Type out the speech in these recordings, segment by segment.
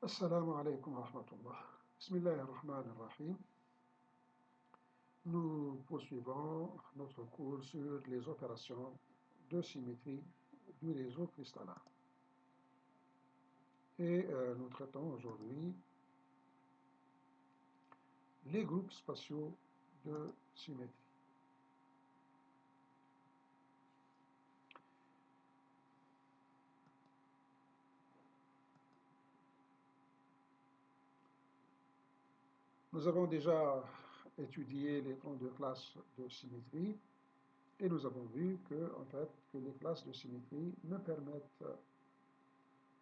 Assalamu alaikum wa rahmatullah. Bismillahirrahmanirrahim. Nous poursuivons notre cours sur les opérations de symétrie du réseau cristallin. Et nous traitons aujourd'hui les groupes spatiaux de symétrie. Nous avons déjà étudié les troncs de classe de symétrie et nous avons vu que les classes de symétrie ne permettent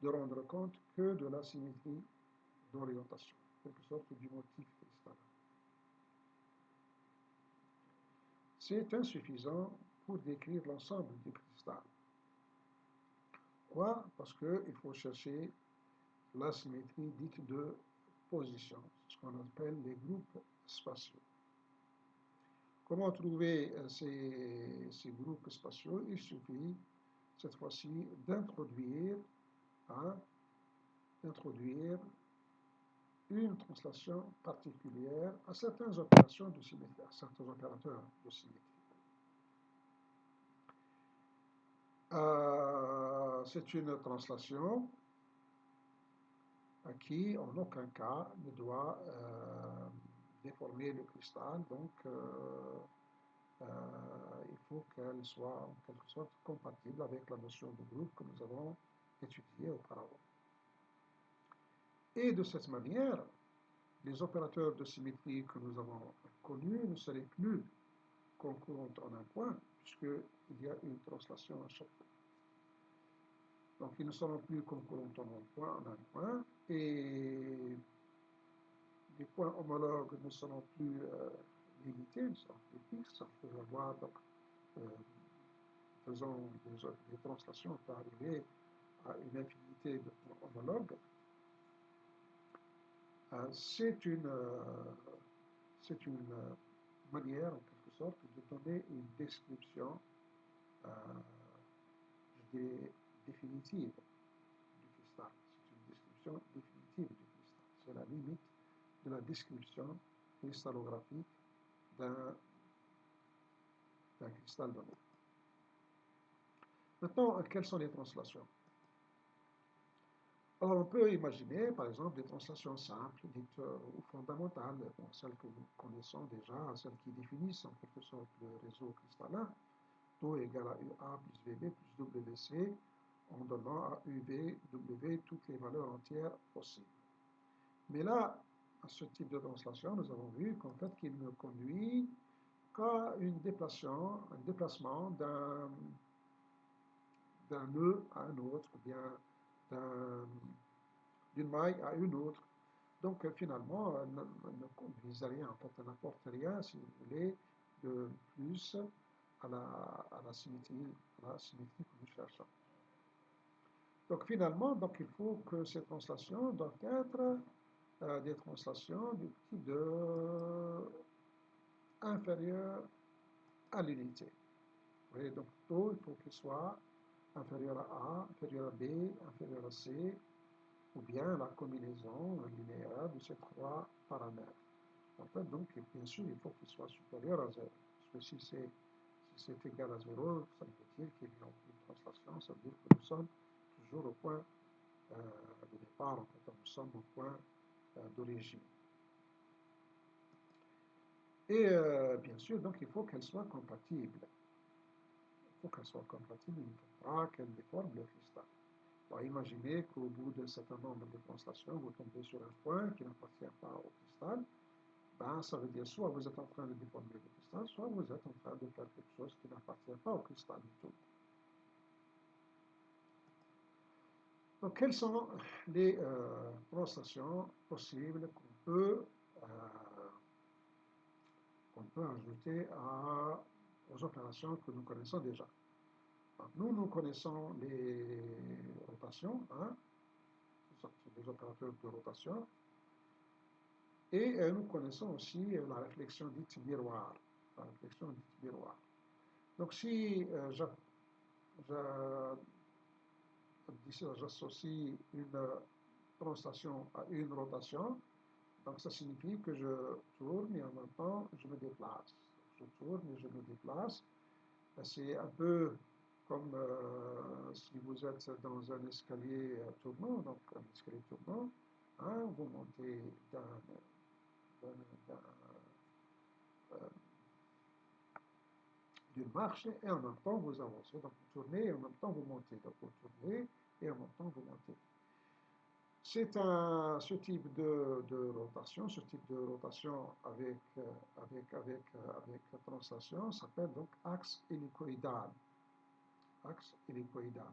de rendre compte que de la symétrie d'orientation, en quelque sorte du motif cristallin. C'est insuffisant pour décrire l'ensemble du cristal. Pourquoi? Parce qu'il faut chercher la symétrie dite de position, ce qu'on appelle les groupes spatiaux. Comment trouver ces groupes spatiaux? Il suffit cette fois-ci d'introduire une translation particulière à certaines opérations de symétrie, à certains opérateurs de symétrie. C'est une translation qui, en aucun cas, ne doit déformer le cristal. Donc, il faut qu'elle soit en quelque sorte compatible avec la notion de groupe que nous avons étudiée auparavant. Et de cette manière, les opérateurs de symétrie que nous avons connus ne seraient plus concurrents en un point, puisqu'il y a une translation à chaque fois. Donc, ils ne seront plus concurrents en un point, et les points homologues ne seront plus limités, ne seront plus fixes. On peut avoir, donc, faisant des translations, on peut arriver à une infinité de points homologues. C'est une manière, en quelque sorte, de donner une description, je dirais, définitive du cristal. C'est une description définitive du cristal. C'est la limite de la description cristallographique d'un cristal donné. Maintenant, quelles sont les translations? Alors, on peut imaginer, par exemple, des translations simples, dites ou fondamentales, celles que nous connaissons déjà, celles qui définissent en quelque sorte le réseau cristallin, tau égale à UA plus VB plus WC, en donnant à UV, W toutes les valeurs entières possibles. Mais là, à ce type de translation, nous avons vu qu'en fait, qu'il ne conduit qu'à un déplacement d'un nœud à un autre, ou bien d'une maille à une autre. Donc finalement, ne conduisent à rien, en fait, elle n'apporte rien, si vous voulez, de plus à la symétrie que nous cherchons. Donc finalement, il faut que ces translations doivent être des translations du type inférieur à l'unité. Vous voyez, donc taux, il faut qu'il soit inférieur à A, inférieur à B, inférieur à C, ou bien la combinaison linéaire de ces trois paramètres. En fait, donc, bien sûr, il faut qu'il soit supérieur à 0. Parce que si c'est égal à 0, ça veut dire qu'il n'y a aucune translation, ça veut dire que nous sommes toujours au point de départ, en fait, nous sommes au point d'origine. Et bien sûr, donc, il faut qu'elle soit compatible. Il faut qu'elle soit compatible, il ne faut pas qu'elle déforme le cristal. Alors, imaginez qu'au bout d'un certain nombre de translations, vous tombez sur un point qui n'appartient pas au cristal. Ben, ça veut dire soit vous êtes en train de déformer le cristal, soit vous êtes en train de faire quelque chose qui n'appartient pas au cristal du tout. Donc, quelles sont les translations possibles qu'on peut ajouter aux opérations que nous connaissons déjà? Donc, nous connaissons les rotations, les opérateurs de rotation, et nous connaissons aussi la réflexion dite miroir. La réflexion dite miroir. Donc, si j'associe une translation à une rotation. Donc ça signifie que je tourne et en même temps je me déplace. Je tourne et je me déplace. C'est un peu comme si vous êtes dans un escalier tournant, donc un escalier tournant, hein, vous montez d'une marche et en même temps vous avancez. Donc vous tournez et en même temps vous montez. Donc vous tournez et en même temps vous montez. C'est ce type de rotation, ce type de rotation avec translation s'appelle donc axe hélicoïdal. Axe hélicoïdal.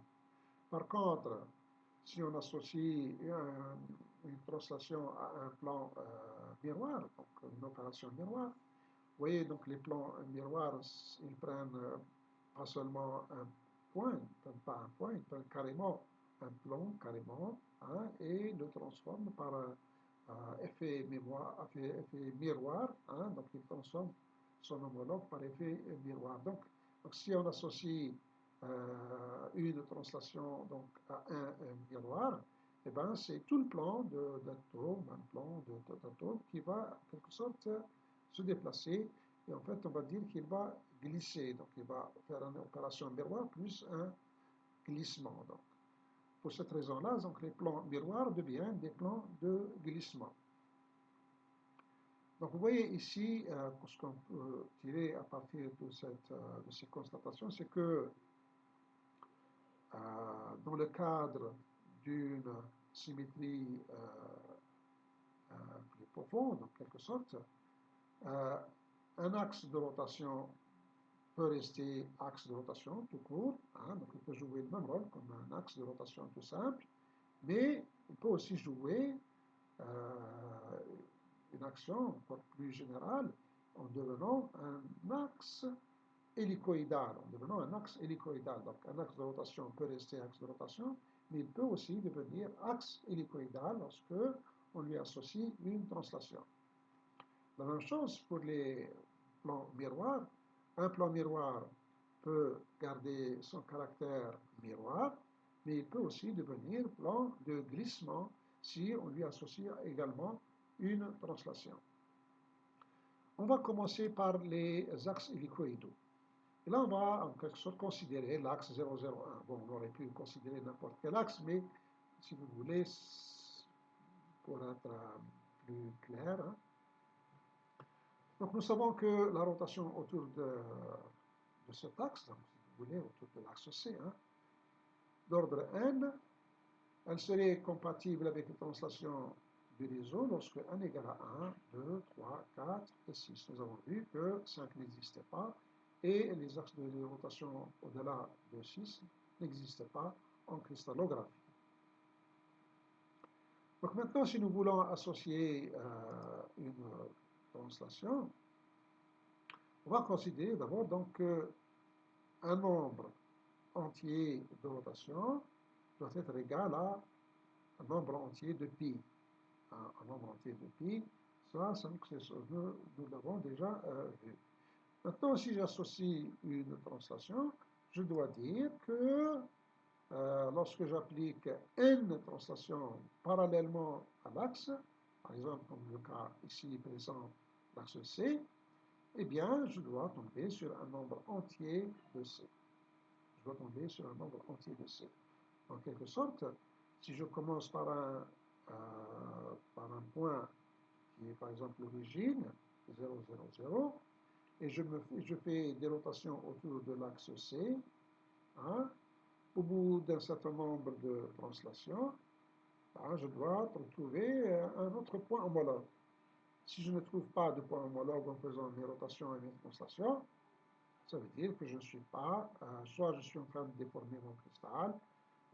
Par contre, si on associe une translation à un plan miroir, donc une opération miroir, vous voyez donc les plans miroirs, ils prennent pas seulement un point, ils ne prennent pas un point, ils prennent carrément un plan, carrément, hein, et le transforment par effet miroir, hein, donc il transforme son homologue par effet miroir. Donc si on associe une translation donc, à un miroir, eh ben, c'est tout le plan d'atome, un plan d'atome qui va en quelque sorte se déplacer et en fait on va dire qu'il va glisser, donc il va faire une opération miroir plus un glissement. Donc. Pour cette raison-là, donc les plans miroirs deviennent des plans de glissement. Donc vous voyez ici, ce qu'on peut tirer à partir de ces constatations, c'est que dans le cadre d'une symétrie plus profonde, en quelque sorte, un axe de rotation peut rester axe de rotation tout court, hein, donc il peut jouer le même rôle comme un axe de rotation tout simple, mais il peut aussi jouer une action encore plus générale en devenant un axe hélicoïdal, en devenant un axe hélicoïdal. Donc un axe de rotation peut rester axe de rotation, mais il peut aussi devenir axe hélicoïdal lorsque on lui associe une translation. La même chose pour les plans miroirs. Un plan miroir peut garder son caractère miroir, mais il peut aussi devenir plan de glissement si on lui associe également une translation. On va commencer par les axes hélicoïdaux. Et là, on va en quelque sorte considérer l'axe 001. Bon, on aurait pu considérer n'importe quel axe, mais si vous voulez, pour être plus clair, hein. Donc nous savons que la rotation autour de cet axe, donc, si vous voulez, autour de l'axe C, hein, d'ordre n, elle serait compatible avec les translations du réseau lorsque n égale à 1, 2, 3, 4 et 6. Nous avons vu que 5 n'existait pas et les axes de rotation au-delà de 6 n'existaient pas en cristallographie. Donc maintenant, si nous voulons associer une translation, on va considérer d'abord donc un nombre entier de rotation doit être égal à un nombre entier de pi. Un nombre entier de pi, ça nous l'avons déjà vu. Maintenant, si j'associe une translation, je dois dire que lorsque j'applique n translations parallèlement à l'axe, par exemple comme le cas ici présent, l'axe C, eh bien, je dois tomber sur un nombre entier de C. Je dois tomber sur un nombre entier de C. En quelque sorte, si je commence par un point qui est par exemple l'origine, 0, 0, 0, et je fais des rotations autour de l'axe C, hein, au bout d'un certain nombre de translations, hein, je dois trouver un autre point homologue. Si je ne trouve pas de point homologue en faisant mes rotations et mes translations, ça veut dire que je ne suis pas, soit je suis en train de déformer mon cristal,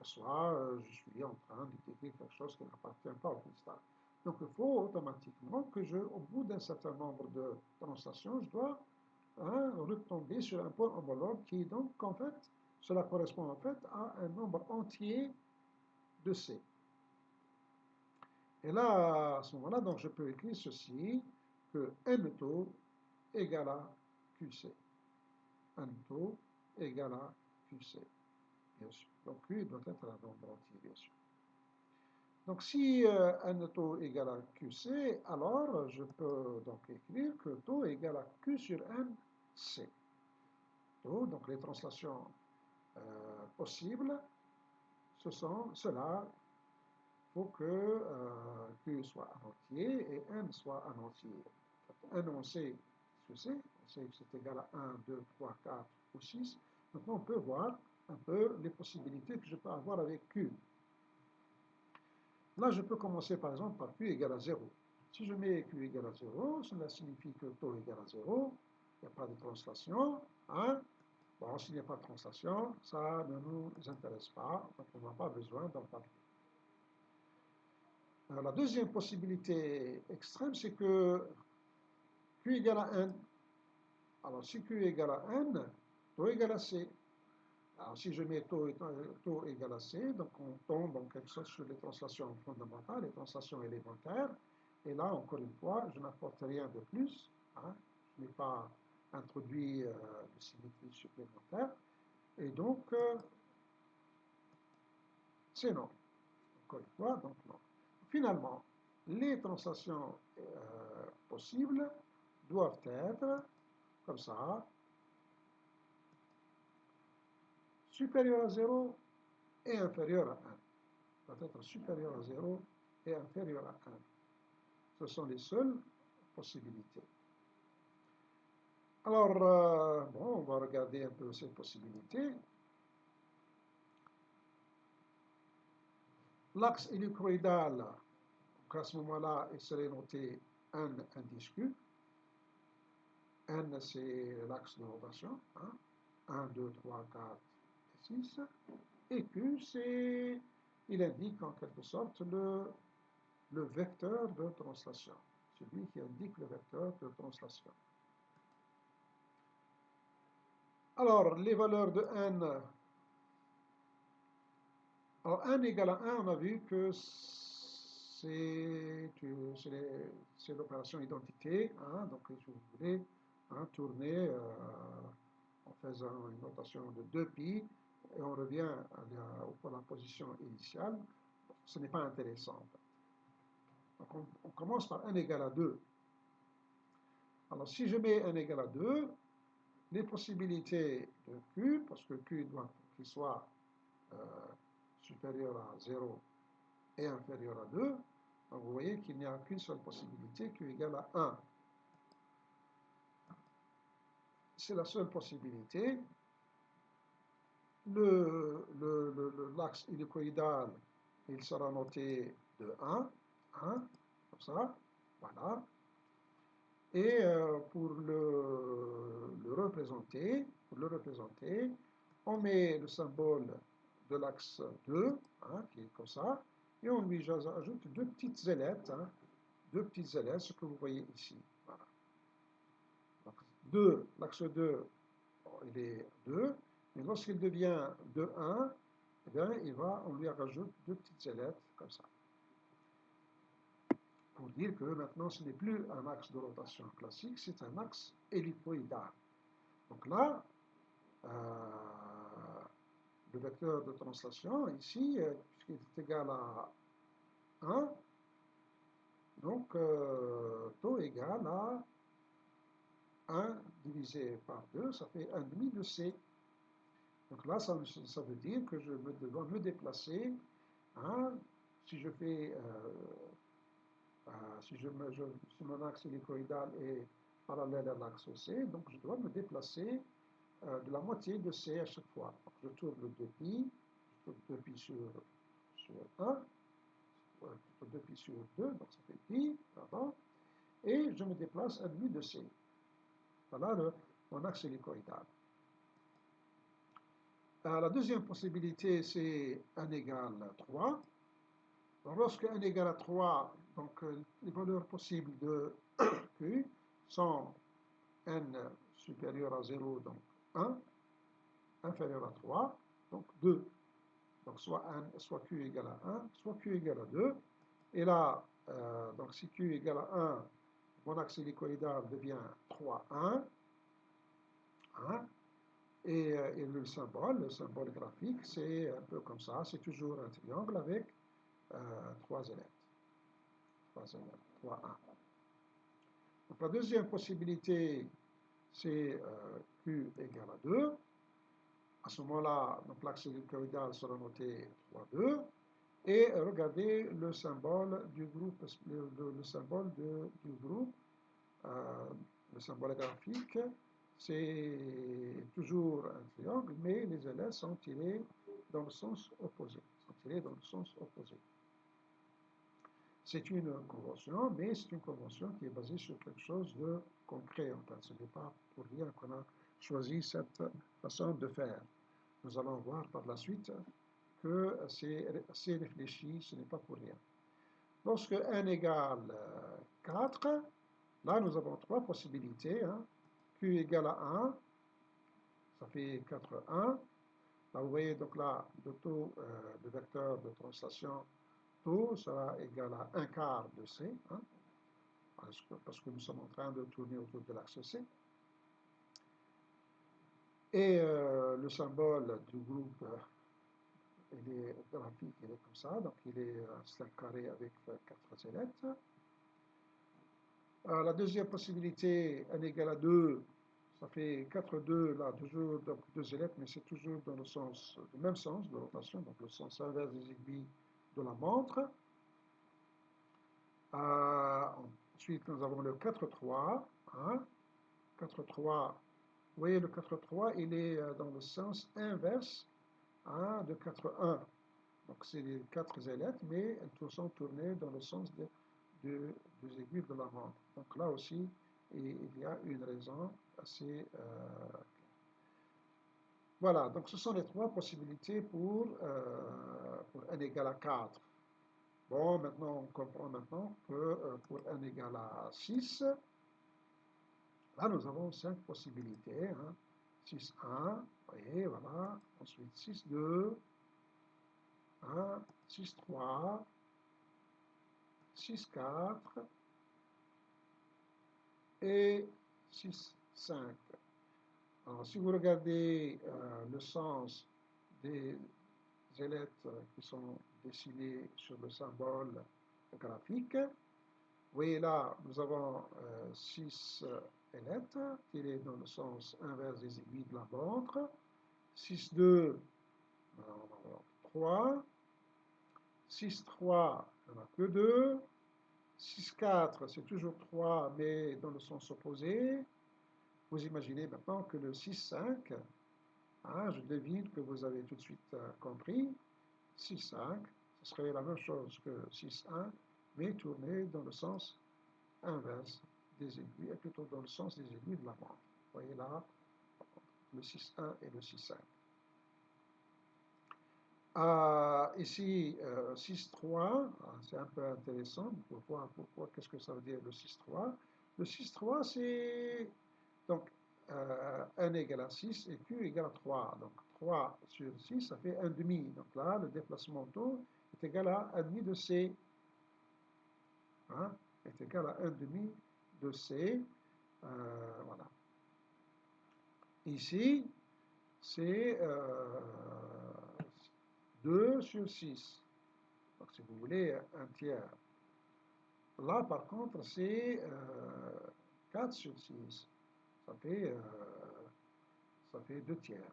soit je suis en train de décrire quelque chose qui n'appartient pas au cristal. Donc il faut automatiquement que au bout d'un certain nombre de translations, je dois retomber sur un point homologue qui est donc en fait, cela correspond en fait à un nombre entier de C. Et là, à ce moment-là, donc je peux écrire ceci, que n taux égale à QC. N taux égale à QC, bien sûr. Donc Q doit être un nombre entier, bien sûr. Donc si n taux égale à QC, alors je peux donc écrire que taux égale à Q sur n C. Donc les translations possibles, ce sont cela. Il faut que Q soit un entier et n soit un entier. N, on sait ce que c'est. On sait que c'est égal à 1, 2, 3, 4 ou 6. Maintenant, on peut voir un peu les possibilités que je peux avoir avec Q. Là, je peux commencer par exemple par Q égale à 0. Si je mets Q égale à 0, cela signifie que taux égale à 0. Il n'y a pas de translation. Hein? Bon, s'il n'y a pas de translation, ça ne nous intéresse pas. Donc, on n'a pas besoin d'en parler. Alors, la deuxième possibilité extrême, c'est que Q égale à n. Alors, si Q égale à n, taux égale à C. Alors, si je mets taux égale à C, donc on tombe en quelque sorte sur les translations fondamentales, les translations élémentaires. Et là, encore une fois, je n'apporte rien de plus. Hein. Je n'ai pas introduit de symétrie supplémentaire. Et donc, c'est non. Encore une fois, donc non. Finalement, les translations possibles doivent être comme ça, supérieur à 0 et inférieur à 1. Doit être supérieur à 0 et inférieur à 1. Ce sont les seules possibilités. Alors, bon, on va regarder un peu ces possibilités. L'axe hélicoïdal, à ce moment-là, il serait noté n indice Q. N, c'est l'axe de rotation. Hein. 1, 2, 3, 4 et 6. Et Q, c'est, il indique en quelque sorte le vecteur de translation. Celui qui indique le vecteur de translation. Alors, les valeurs de n. Alors, n égale à 1, on a vu que c'est l'opération identité. Hein, donc, si vous voulez tourner en faisant une notation de 2π, et on revient à la position initiale, ce n'est pas intéressant. Donc, on commence par n égale à 2. Alors, si je mets n égale à 2, les possibilités de Q, parce que Q doit qu'il soit supérieur à 0 et inférieur à 2, donc vous voyez qu'il n'y a qu'une seule possibilité, Q égale à 1. C'est la seule possibilité. L'axe hélicoïdal, il sera noté de 1, comme ça, voilà. Et pour le représenter, on met le symbole de l'axe 2, qui est comme ça, et on lui ajoute deux petites ailettes, ce que vous voyez ici. Voilà. Donc, l'axe 2, il est 2, mais lorsqu'il devient 2, 1, eh bien, on lui rajoute deux petites ailettes, comme ça. Pour dire que maintenant, ce n'est plus un axe de rotation classique, c'est un axe hélicoïdal. Donc là, le vecteur de translation, ici, puisqu'il est égal à 1, donc taux égal à 1 divisé par 2, ça fait 1,5 de C. Donc là, ça veut dire que je dois me déplacer. Si je fais, si mon axe hélicoïdal est parallèle à l'axe C, donc je dois me déplacer de la moitié de C à chaque fois. Donc je tourne le 2π, je tourne 2π sur 1, 2π sur 2, donc ça fait π, pardon, et je me déplace 1,5 de C. Voilà mon axe hélicoïdal. La deuxième possibilité, c'est n égale 3. Donc, lorsque n égale à 3, donc, les valeurs possibles de Q sont n supérieur à 0, donc 1, inférieur à 3, donc 2. Donc soit Q égale à 1, soit Q égale à 2. Et là, donc si Q égale à 1, mon axe hélicoïdal devient 3, 1. Et le symbole graphique, c'est un peu comme ça, c'est toujours un triangle avec 3 élèves. 3 élèves, 3, 1. Donc la deuxième possibilité, c'est Q égale à 2. À ce moment-là, l'axe électroïdal sera noté 3, 2. Et regardez le symbole du groupe, le symbole du groupe, le symbole graphique, c'est toujours un triangle, mais les élèves sont tirés dans le sens opposé. C'est une convention, mais c'est une convention qui est basée sur quelque chose de concret. En fait, ce n'est pas pour rien qu'on a choisi cette façon de faire. Nous allons voir par la suite que c'est réfléchi, ce n'est pas pour rien. Lorsque n égale 4, là nous avons 3 possibilités. Hein. Q égale à 1, ça fait 4, 1. Là, vous voyez, donc là, le taux de vecteur de translation taux sera égal à 1 quart de C, hein, parce que nous sommes en train de tourner autour de l'axe C. Et le symbole du groupe, il est graphique, il est comme ça, donc il est un cercle carré avec 4 ailettes. La deuxième possibilité, n égale à 2, ça fait 4, 2, là, toujours donc 2 ailettes, mais c'est toujours dans le même sens de rotation, donc le sens inverse des aiguilles de la montre. Ensuite, nous avons le 4-3. Hein, 4-3, vous voyez, le 4-3, il est dans le sens inverse hein, de 4-1. Donc, c'est les 4 ailettes, mais elles sont tournées dans le sens des aiguilles de la montre. Donc, là aussi, il y a une raison assez voilà, donc ce sont les 3 possibilités pour n égale à 4. Bon, maintenant, on comprend maintenant que pour n égale à 6, là, nous avons 5 possibilités. Hein. 6, 1, vous voyez, voilà. Ensuite, 6, 2, 1, 6, 3, 6, 4 et 6, 5. Alors, si vous regardez le sens des ailettes qui sont dessinées sur le symbole graphique, vous voyez là, nous avons 6 ailettes tirées dans le sens inverse des aiguilles de la montre. 6, 2, on en a 3. 6, 3, il n'y en a que 2. 6, 4, c'est toujours 3, mais dans le sens opposé. Vous imaginez maintenant que le 6, 5, hein, je devine que vous avez tout de suite compris. 6, 5, ce serait la même chose que 6, 1, mais tourné dans le sens inverse des aiguilles, et plutôt dans le sens des aiguilles de la montre. Vous voyez là, le 6-1 et le 6-5. Ici, 6-3, c'est un peu intéressant pour voir pourquoi, qu'est-ce que ça veut dire le 6-3. Le 6-3, c'est donc n égale à 6 et q égale à 3. Donc 3 sur 6, ça fait 1 demi. Donc là, le déplacement taux est égal à 1 demi de c. Hein, est égal à 1 demi de c. Voilà. Ici, c'est 2 sur 6. Donc, si vous voulez, un tiers. Là, par contre, c'est 4 sur 6. Ça fait 2 tiers.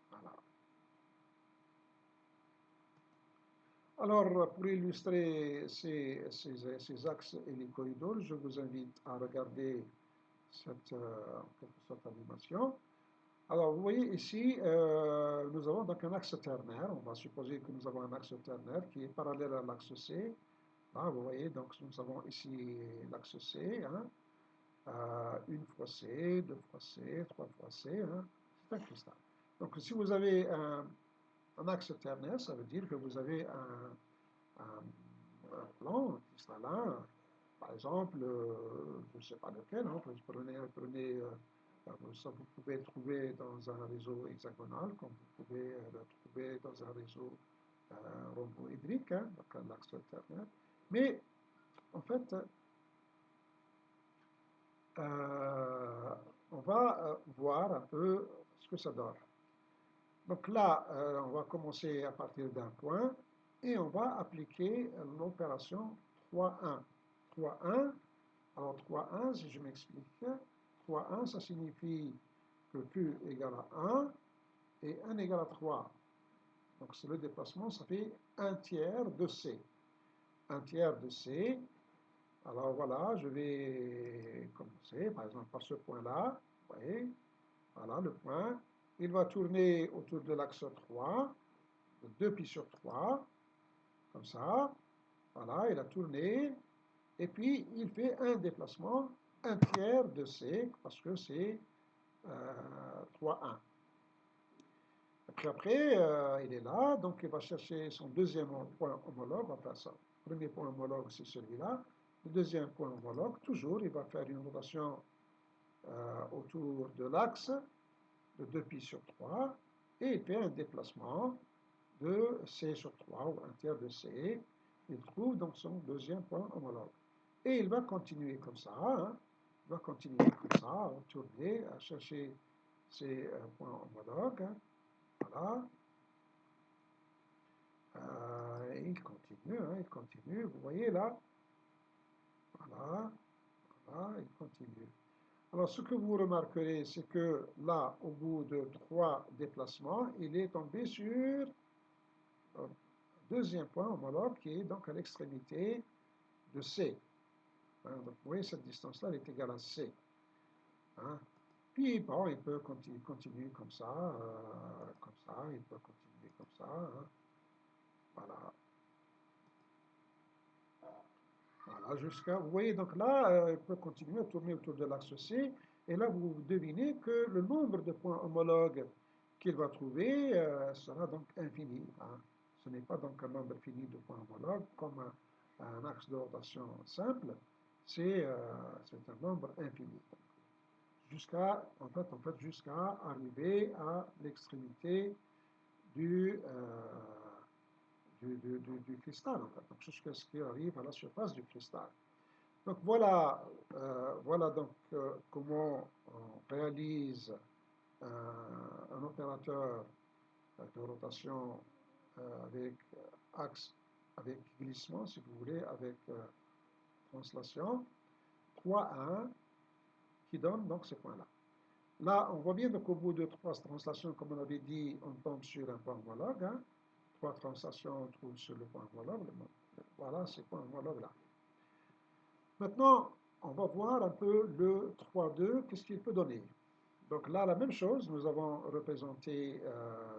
Voilà. Alors, pour illustrer ces axes hélicoïdaux, je vous invite à regarder cette, en quelque sorte, animation. Alors, vous voyez ici, nous avons donc un axe ternaire. On va supposer que nous avons un axe ternaire qui est parallèle à l'axe C. Là, vous voyez, donc nous avons ici l'axe C. Hein, une fois C, deux fois C, trois fois C. Hein, c'est un cristal. Donc, si vous avez un axe ternaire, ça veut dire que vous avez un plan cristallin. Par exemple, je ne sais pas lequel, hein, prenez ça, vous pouvez le trouver dans un réseau hexagonal, comme vous pouvez le trouver dans un réseau rhomboédrique, hein, donc l'axe ternaire. Mais, en fait, on va voir un peu ce que ça donne. Donc là, on va commencer à partir d'un point. et on va appliquer l'opération 3-1. 3-1, alors 3-1, si je m'explique, 3-1, ça signifie que Q égale à 1 et 1 égale à 3. Donc c'est le déplacement, ça fait 1 tiers de C. 1 tiers de C. Alors voilà, je vais commencer par exemple par ce point-là. Vous voyez, voilà le point. Il va tourner autour de l'axe 3, de 2 pi sur 3, comme ça. Voilà, il a tourné. Et puis il fait un déplacement, 1 tiers de C, parce que c'est 3-1. Et puis après, il est là, donc il va chercher son deuxième point homologue, enfin ça. Le premier point homologue, c'est celui-là. Le deuxième point homologue, toujours, il va faire une rotation autour de l'axe de 2 pi sur 3 et il fait un déplacement de C sur 3 ou un tiers de C. Il trouve donc son deuxième point homologue. Et il va continuer comme ça, hein. Il va continuer comme ça, à tourner, à chercher ses points homologues, hein. Voilà. Il continue, hein, il continue. Vous voyez là, voilà, voilà, il continue. Alors, ce que vous remarquerez, c'est que là, au bout de 3 déplacements, il est tombé sur un deuxième point homologue qui est donc à l'extrémité de C. Hein, donc, vous voyez, cette distance-là, elle est égale à C. Hein. Puis, bon, il peut continuer comme ça, il peut continuer comme ça. Hein. Voilà. Voilà, jusqu'à, vous voyez, donc là, il peut continuer à tourner autour de l'axe C, et là, vous devinez que le nombre de points homologues qu'il va trouver sera donc infini. Hein. Ce n'est pas donc un nombre fini de points homologues comme un axe de rotation simple, c'est un nombre infini. En fait, jusqu'à arriver à l'extrémité du, du cristal, en fait. Donc, jusqu'à ce qu'il arrive à la surface du cristal. Donc voilà donc comment on réalise un opérateur de rotation avec axe, avec glissement, si vous voulez, avec translation, 3 à 1, qui donne donc ce point-là. Là, on voit bien qu'au bout de 3 translations, comme on avait dit, on tombe sur un point homologue. Hein. 3 translations, on trouve sur le point homologue. Voilà ce point homologue-là. Maintenant, on va voir un peu le 3-2, qu'est-ce qu'il peut donner. Donc là, la même chose, nous avons représenté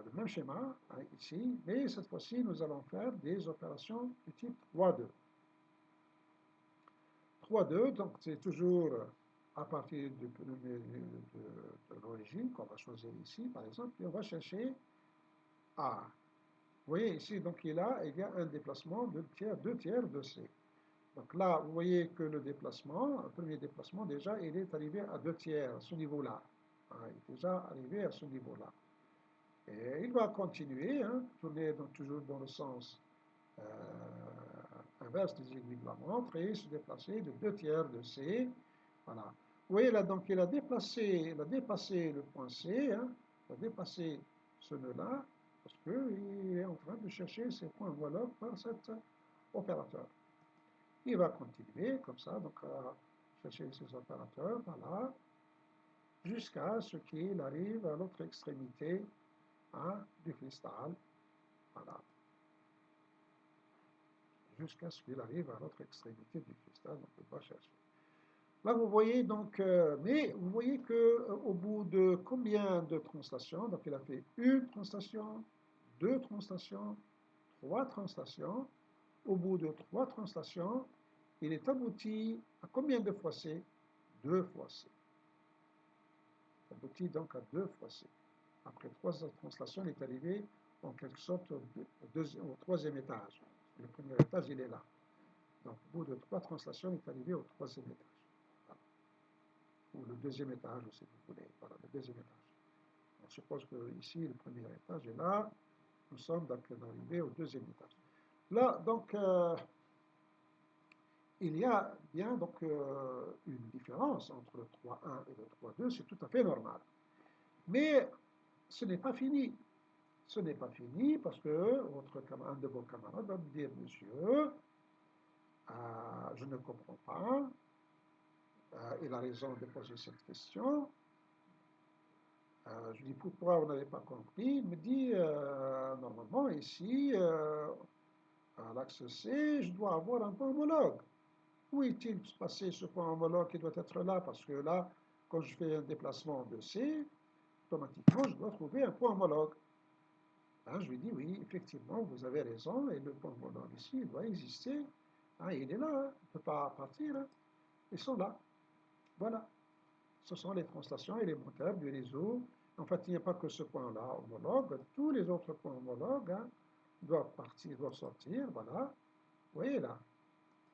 le même schéma hein, ici, mais cette fois-ci, nous allons faire des opérations du type 3-2. 3-2, donc c'est toujours à partir de l'origine qu'on va choisir ici, par exemple, et on va chercher A. Vous voyez ici, donc il y a un déplacement de 2 tiers de C. Donc là, vous voyez que le déplacement, le premier déplacement, déjà, il est arrivé à 2 tiers, à ce niveau-là. Hein, il est déjà arrivé à ce niveau-là. Et il va continuer, hein, tourner donc toujours dans le sens inverse des aiguilles de la montre et se déplacer de 2 tiers de C. Voilà. Vous voyez là, donc il a dépassé le point C, hein, il a dépassé ce nœud-là, parce qu'il est en train de chercher ses points homologues par cet opérateur. Il va continuer comme ça, donc à chercher ses opérateurs, voilà, jusqu'à ce qu'il arrive à l'autre extrémité hein, du cristal, voilà, jusqu'à ce qu'il arrive à l'autre extrémité du cristal, donc il va chercher. Là, vous voyez donc, mais vous voyez qu'au bout de combien de translations, donc il a fait une translation, 2 translations, 3 translations, au bout de 3 translations, il est abouti à combien de fois C? 2 fois C. Il aboutit donc à 2 fois C. Après 3 translations, il est arrivé en quelque sorte au 3e étage. Le premier étage, il est là. Donc, au bout de 3 translations, il est arrivé au 3e étage. Voilà. Ou le 2e étage, si vous voulez. Voilà, le 2e étage. On suppose que ici, le premier étage est là. Nous sommes donc arrivés au 2e étage. Là, donc, il y a bien donc une différence entre le 3.1 et le 3.2, c'est tout à fait normal. Mais ce n'est pas fini. ce n'est pas fini parce que un de vos camarades va me dire, monsieur, je ne comprends pas, il a raison de poser cette question. Je dis, pourquoi vous n'avez pas compris? Il me dit, normalement, ici, à l'axe C, je dois avoir un point homologue. Où est-il passé ce point homologue qui doit être là? Parce que là, quand je fais un déplacement de C, automatiquement, je dois trouver un point homologue. Hein, je lui dis, oui, effectivement, vous avez raison, et le point homologue ici, il doit exister. Hein, il est là, hein, il ne peut pas partir. Hein. Ils sont là. Voilà. Ce sont les translations élémentaires du réseau. En fait, il n'y a pas que ce point-là homologue. Tous les autres points homologues hein, doivent partir, doivent sortir. Voilà. Vous voyez là.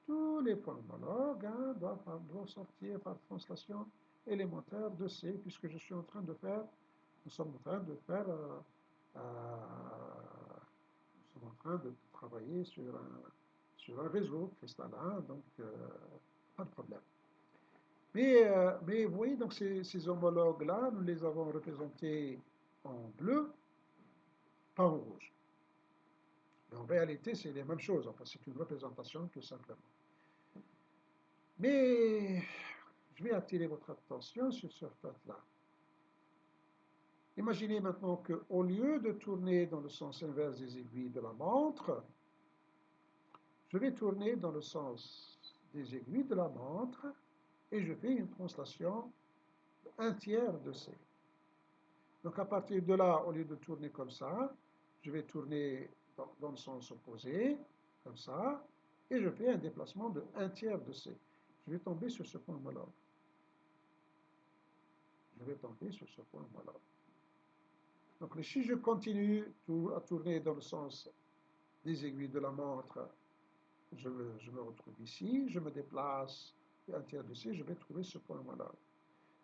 Tous les points homologues hein, doivent sortir par translation élémentaire de C, puisque je suis en train de faire, nous sommes en train de faire, nous sommes en train de travailler sur un réseau cristallin, donc pas de problème. Mais vous voyez, donc ces homologues-là, nous les avons représentés en bleu, pas en rouge. Mais en réalité, c'est les mêmes choses, enfin, c'est une représentation tout simplement. Mais je vais attirer votre attention sur ce fait-là. Imaginez maintenant qu'au lieu de tourner dans le sens inverse des aiguilles de la montre, je vais tourner dans le sens des aiguilles de la montre et je fais une translation un tiers de C. Donc à partir de là, au lieu de tourner comme ça, je vais tourner dans le sens opposé, comme ça, et je fais un déplacement de un tiers de C. Je vais tomber sur ce point homologue. Je vais tomber sur ce point homologue. Donc si je continue à tourner dans le sens des aiguilles de la montre, je me retrouve ici, je me déplace un tiers de C, je vais trouver ce point homologue.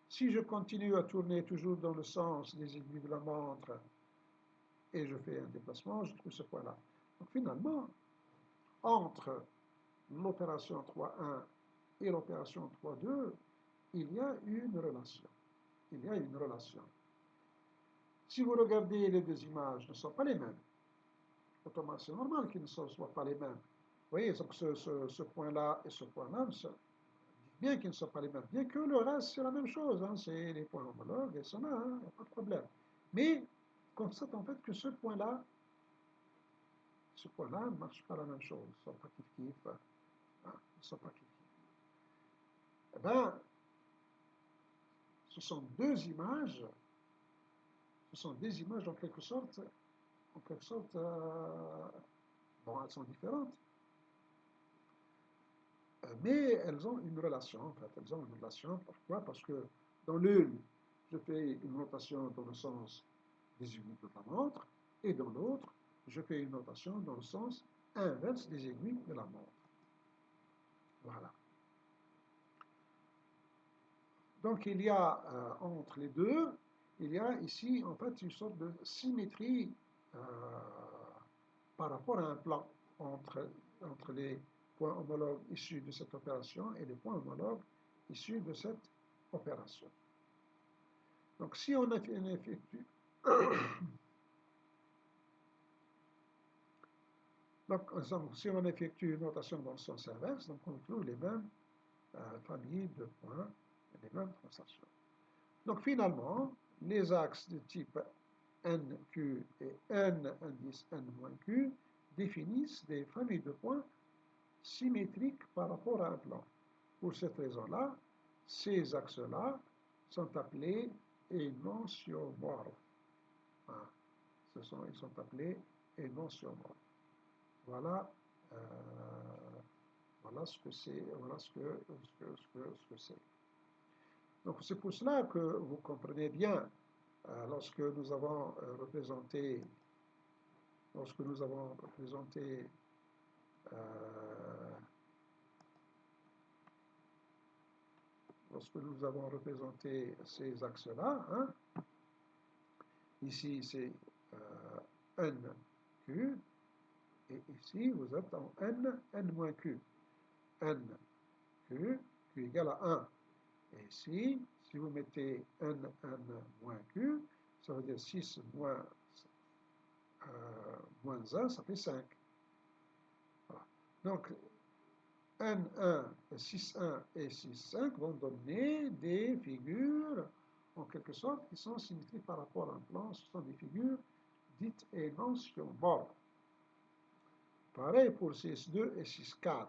Si je continue à tourner toujours dans le sens des aiguilles de la montre et je fais un déplacement, je trouve ce point-là. Donc finalement, entre l'opération 3.1 et l'opération 3.2, il y a une relation. Il y a une relation. Si vous regardez les deux images, ne sont pas les mêmes. C'est normal qu'ils ne soient pas les mêmes. Vous voyez, donc ce point-là et ce point-là, bien qu'ils ne soient pas les mêmes, bien que le reste, c'est la même chose. Hein, c'est les points homologues et ça, il n'y a pas de problème. Mais, constate en fait que ce point-là ne marche pas la même chose. Ils ne sont pas kiff-kiff. Hein, ils ne sont pas kiff-kiff. Eh bien, ce sont deux images, en quelque sorte, bon, elles sont différentes, mais elles ont une relation, en fait. Elles ont une relation, pourquoi? Parce que dans l'une, je fais une notation dans le sens des aiguilles de la montre, et dans l'autre, je fais une notation dans le sens inverse des aiguilles de la montre. Voilà. Donc il y a entre les deux, il y a ici en fait une sorte de symétrie par rapport à un plan entre les points homologues issus de cette opération et les points homologues issus de cette opération. Donc si on effectue donc, si on effectue une notation dans le sens inverse, donc on trouve les mêmes familles de points, les mêmes translations. Donc finalement, les axes de type NQ et N indice N-Q définissent des familles de points symétriques par rapport à un plan. Pour cette raison-là, ces axes-là sont appelés énonciomorphes. Hein, ils sont appelés énonciomorphes. Voilà, voilà ce que c'est. Voilà ce que c'est. Donc c'est pour cela que vous comprenez bien lorsque nous avons représenté ces axes-là, hein, ici c'est NQ, et ici vous êtes en N-Q. NQ, Q égale à 1. Et ici, si vous mettez N-Q, ça veut dire 6 moins moins 1, ça fait 5. Voilà. Donc, N1, 6,1 et 6,5 vont donner des figures, en quelque sorte, qui sont symétriques par rapport à un plan. Ce sont des figures dites énantiomorphes. Pareil pour 6,2 et 6,4.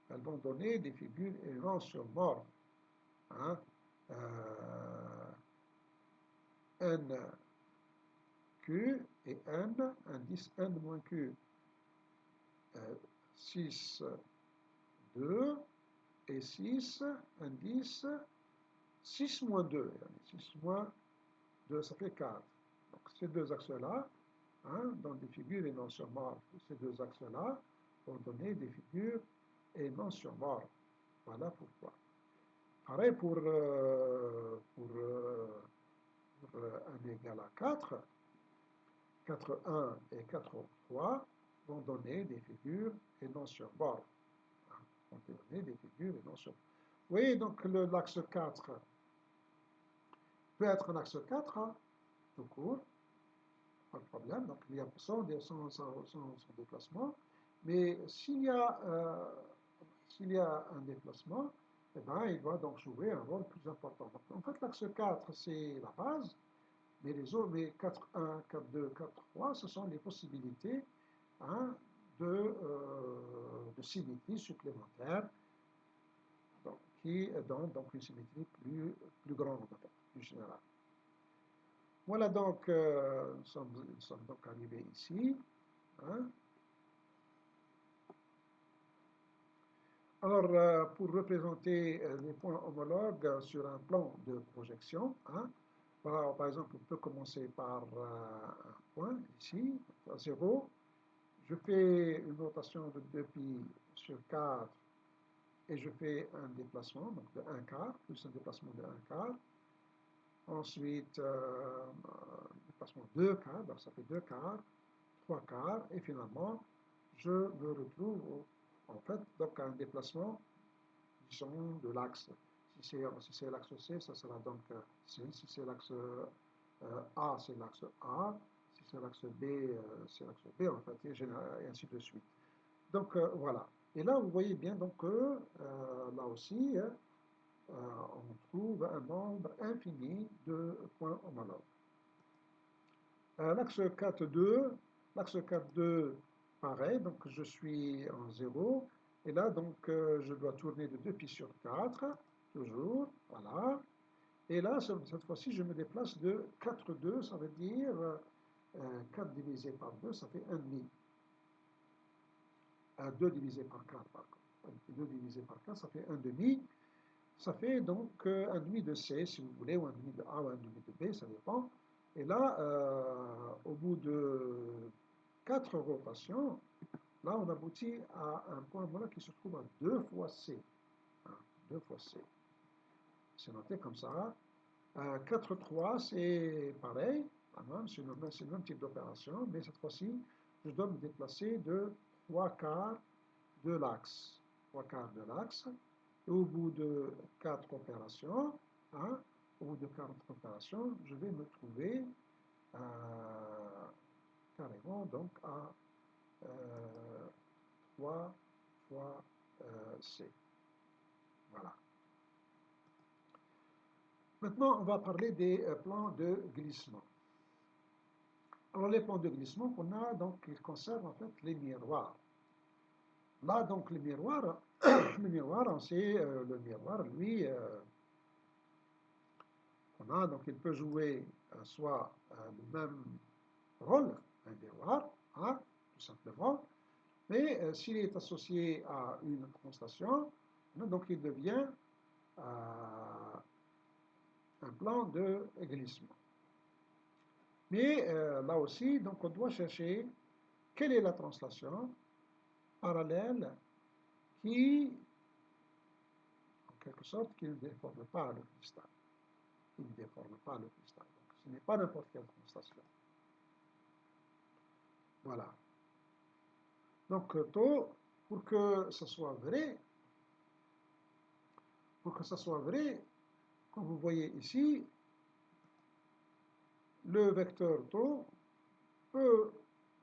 Elles vont donner des figures énantiomorphes. Hein? N, Q et N, indice N moins Q. 6, 2 et 6, indice 6 moins 2. 6 moins 2, ça fait 4. Donc ces deux axes-là, hein, dans des figures énantiomorphes, ces deux axes-là vont donner des figures énantiomorphes. Voilà pourquoi. Pareil pour n égale à 4, 4,1 et 4,3 vont donner des figures énantiomorphes. Vont donner des figures énantiomorphes. Vous voyez, donc l'axe 4 peut être un axe 4, hein, tout court, pas de problème, donc il y a son déplacement, mais s'il y a un déplacement, eh ben, il va donc jouer un rôle plus important. Donc, en fait, l'axe 4, c'est la base, mais les autres, les 4,1, 4,2, 4,3, ce sont les possibilités, hein, de symétrie supplémentaire, donc, qui donnent donc une symétrie plus grande, plus générale. Voilà donc, nous sommes donc arrivés ici. Hein. Alors, pour représenter les points homologues sur un plan de projection, hein, par exemple, on peut commencer par un point ici, à 0. Je fais une rotation de 2π sur 4 et je fais un déplacement donc de 1 quart, plus un déplacement de 1 quart. Ensuite, déplacement 2 quarts, donc ça fait 2 quarts, 3 quarts, et finalement, je me retrouve en fait donc à un déplacement, disons, de l'axe. Si c'est l'axe C, ça sera donc C. Si c'est l'axe A, c'est l'axe A. Si c'est l'axe B, c'est l'axe B, en fait, et ainsi de suite. Donc, voilà. Et là, vous voyez bien donc que, là aussi, on trouve un nombre infini de points homologues. L'axe 4,2, l'axe 4,2, pareil, donc je suis en 0, et là, donc, je dois tourner de 2π sur 4, toujours, voilà. Et là, cette fois-ci, je me déplace de 4,2, ça veut dire 4 divisé par 2, ça fait 1,5. 2 divisé par 4, par contre. 2 divisé par 4, ça fait 1,5. Ça fait donc 1,5 de C, si vous voulez, ou 1,5 de A, ou 1,5 de B, ça dépend. Et là, au bout de 4 rotations, là, on aboutit à un point homologue qui se trouve à 2 fois C. Hein, 2 fois C. C'est noté comme ça. 4,3, c'est pareil, c'est le même type d'opération, mais cette fois-ci, je dois me déplacer de 3 quarts de l'axe. 3 quarts de l'axe. Et au bout de 4 opérations, hein, au bout de 4 opérations, je vais me trouver carrément donc à 3 fois C. Voilà. Maintenant, on va parler des plans de glissement. Alors, les plans de glissement qu'on a, donc, ils concernent en fait les miroirs. Là, donc, le miroir, on sait, le miroir, lui, on a, donc, il peut jouer soit le même rôle, un miroir, hein, tout simplement, mais s'il est associé à une constellation, donc il devient un plan de glissement. Mais là aussi, donc on doit chercher quelle est la translation parallèle qui, en quelque sorte, qui ne déforme pas le cristal. Qui ne déforme pas le cristal. Donc, ce n'est pas n'importe quelle translation. Voilà. Donc, tôt, pour que ce soit vrai, comme vous voyez ici, le vecteur tau peut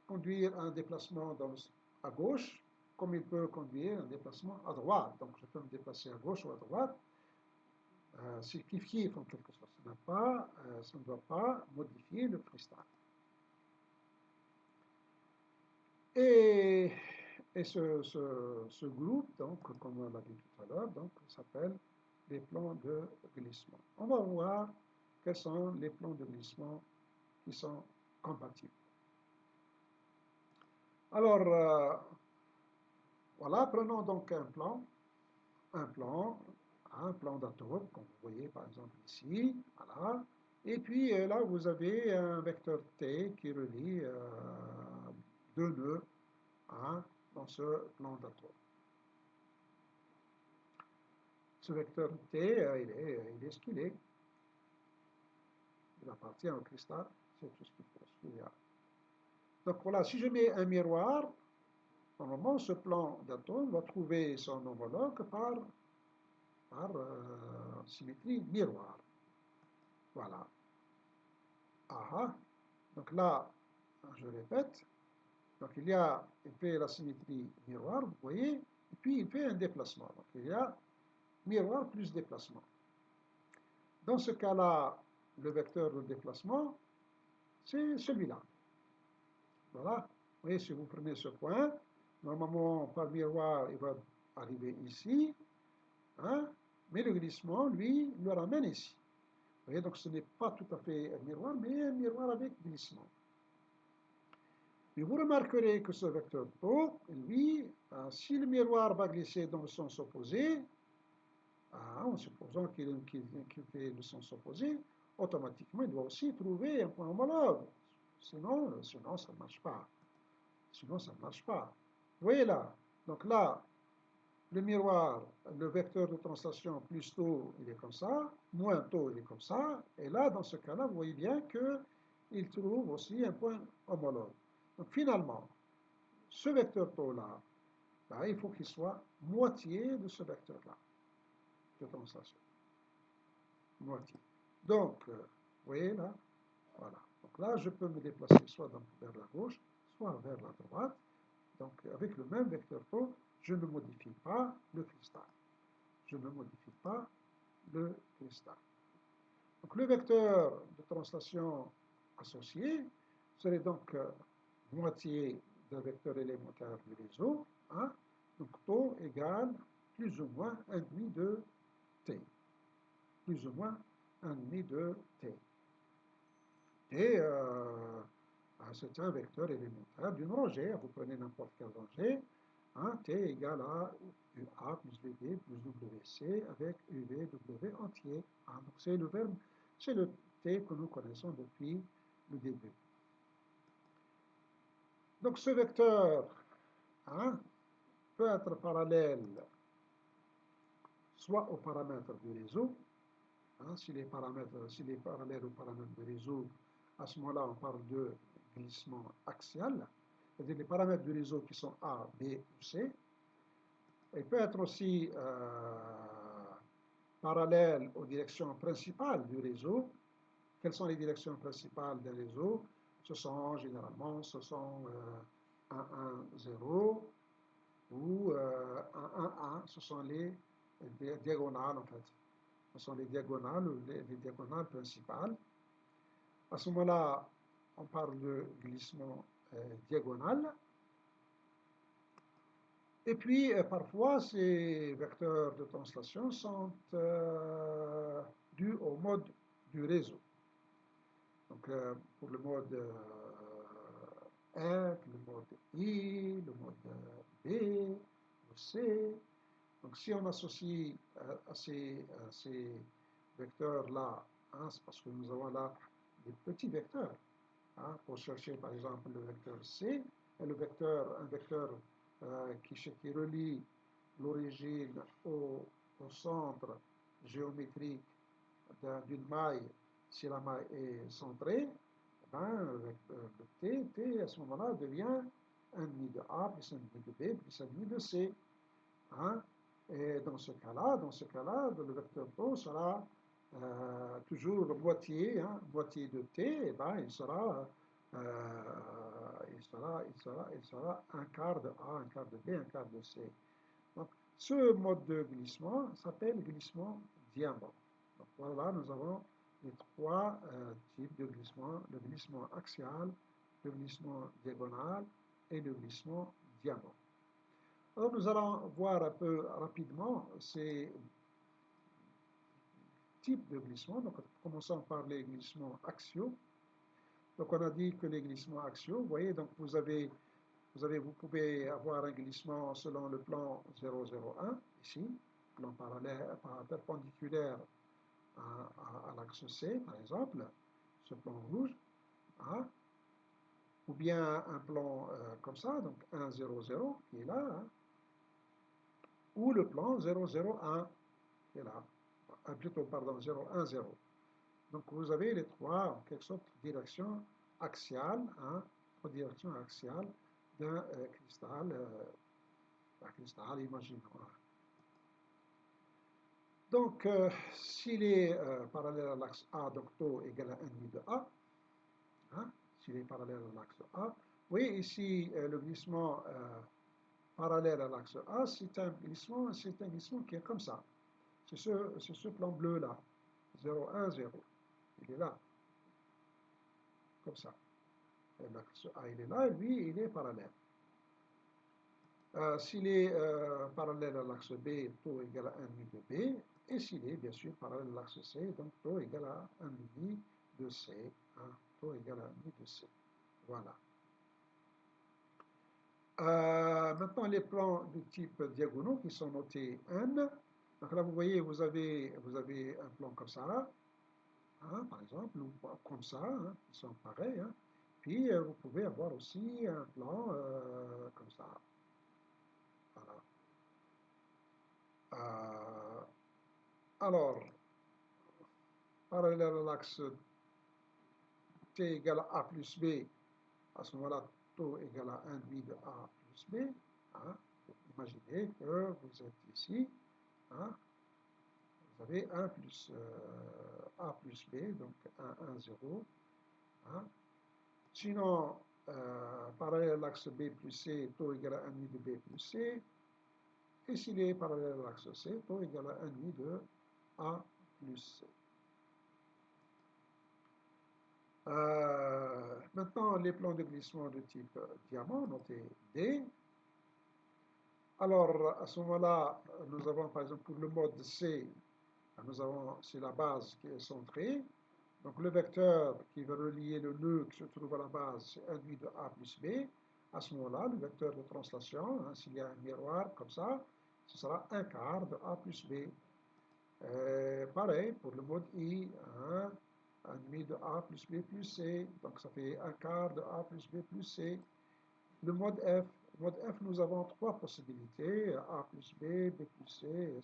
conduire un déplacement à gauche, comme il peut conduire un déplacement à droite. Donc je peux me déplacer à gauche ou à droite. C'est kiff-kiff en quelque sorte. Ça ne doit pas modifier le cristal. Et, et ce groupe, donc, comme on l'a dit tout à l'heure, donc, s'appelle les plans de glissement. On va voir quels sont les plans de glissement qui sont compatibles. Alors, voilà, prenons donc un plan d'atome, comme vous voyez par exemple ici, voilà. Et puis là, vous avez un vecteur T qui relie deux nœuds hein, dans ce plan d'atome. Ce vecteur T, il est ce qu'il est. Il appartient au cristal, c'est tout ce qu'il y a. Donc voilà, si je mets un miroir, normalement ce plan d'atome va trouver son homologue par symétrie miroir. Voilà. Ah, donc là, je répète, donc il fait la symétrie miroir, vous voyez, et puis il fait un déplacement. Donc il y a miroir plus déplacement. Dans ce cas-là, le vecteur de déplacement, c'est celui-là. Voilà. Vous voyez, si vous prenez ce point, normalement, par miroir, il va arriver ici, hein, mais le glissement, lui, le ramène ici. Vous voyez, donc ce n'est pas tout à fait un miroir, mais un miroir avec glissement. Et vous remarquerez que ce vecteur tau, lui, si le miroir va glisser dans le sens opposé, en supposant qu'il fait le sens opposé, automatiquement, il doit aussi trouver un point homologue. Sinon ça ne marche pas. Sinon, ça ne marche pas. Vous voyez là, donc là, le miroir, le vecteur de translation plus tau, il est comme ça, moins tau, il est comme ça, et là, dans ce cas-là, vous voyez bien qu'il trouve aussi un point homologue. Donc finalement, ce vecteur tau-là, ben, il faut qu'il soit moitié de ce vecteur-là de translation. Moitié. Donc, vous voyez là, voilà. Donc là, je peux me déplacer soit vers la gauche, soit vers la droite. Donc, avec le même vecteur tau, je ne modifie pas le cristal. Je ne modifie pas le cristal. Donc, le vecteur de translation associé serait donc moitié d'un vecteur élémentaire du réseau. Hein, donc, tau égale plus ou moins 1,5 de t. Plus ou moins 1,5 de t. Et c'est un vecteur élémentaire d'une rangée. Vous prenez n'importe quelle rangée. Hein, t égale à UA plus VD plus WC avec UVW entier. Hein, donc c'est le t que nous connaissons depuis le début. Donc ce vecteur hein, peut être parallèle soit aux paramètres du réseau. Hein, s'il est parallèle aux paramètres du réseau, à ce moment-là, on parle de glissement axial, c'est-à-dire les paramètres du réseau qui sont A, B ou C. Il peut être aussi parallèle aux directions principales du réseau. Quelles sont les directions principales d'un réseau? Généralement, ce sont 1, 1, 0 ou 1, 1, 1. Ce sont les diagonales, en fait. Ce sont les diagonales ou les diagonales principales. À ce moment-là, on parle de glissement diagonal. Et puis, parfois, ces vecteurs de translation sont dus au mode du réseau. Donc, pour le mode F, le mode I, le mode B, le C. Donc, si on associe à ces vecteurs-là, hein, c'est parce que nous avons là des petits vecteurs. Hein, pour chercher, par exemple, le vecteur C, et un vecteur qui relie l'origine au centre géométrique d'une maille, si la maille est centrée, ben, le T, à ce moment-là, devient 1,5 de A, plus 1,5 de B, plus 1,5 de C. Hein? Et dans ce cas-là, le vecteur tau sera toujours moitié, hein, moitié de T, et ben, il sera il sera un quart de A, un quart de B, un quart de C. Donc, ce mode de glissement s'appelle glissement diamant. Donc, voilà, nous avons les trois types de glissement, le glissement axial, le glissement diagonal et le glissement diamant. Alors, nous allons voir un peu rapidement ces types de glissement. Donc, commençons par les glissements axiaux. Donc, on a dit que les glissements axiaux, vous voyez, donc vous pouvez avoir un glissement selon le plan 0,01, ici, plan parallèle, perpendiculaire à l'axe C, par exemple, ce plan rouge, hein, ou bien un plan comme ça, donc 1,00 qui est là, hein, ou le plan 0,01 qui est là, plutôt, pardon, 0,10. Donc vous avez les trois, en quelque sorte, directions axiales, hein, trois directions axiales d'un cristal, imaginons. Donc, s'il est parallèle à l'axe A, donc taux égale à 1,5 de A, hein, s'il est parallèle à l'axe A, vous voyez ici le glissement parallèle à l'axe A, c'est un glissement qui est comme ça. C'est ce plan bleu-là, 0, 1, 0. Il est là, comme ça. L'axe A, il est là, et lui, il est parallèle. S'il est parallèle à l'axe B, taux égale à 1,5 de B, et s'il est bien sûr parallèle à l'axe C, donc taux égale à 1,5 de C, hein, taux égale à 1,5 de C. Voilà. Maintenant, les plans de type diagonaux qui sont notés N. Donc là, vous voyez, vous avez un plan comme ça, hein, par exemple, ou comme ça, hein, qui sont pareils. Hein. Puis, vous pouvez avoir aussi un plan comme ça. Voilà. Alors, parallèle à l'axe T égale à A plus B, à ce moment-là, taux égale à 1,5 de A plus B. Hein. Imaginez que vous êtes ici. Hein. Vous avez 1 plus A plus B, donc 1, 1, 0. Hein. Sinon, parallèle à l'axe B plus C, taux égale à 1,5 de B plus C. Et s'il est parallèle à l'axe C, taux égale à 1,5 de A plus C. Maintenant, les plans de glissement de type diamant, noté D. Alors, à ce moment-là, nous avons par exemple pour le mode C, c'est la base qui est centrée. Donc le vecteur qui va relier le nœud qui se trouve à la base, c'est 1,5 de A plus B. À ce moment-là, le vecteur de translation, hein, s'il y a un miroir comme ça, ce sera un quart de A plus B. Pareil pour le mode I, hein, 1,5 de A plus B plus C, donc ça fait un quart de A plus B plus C. Le mode F, nous avons trois possibilités, A plus B, B plus C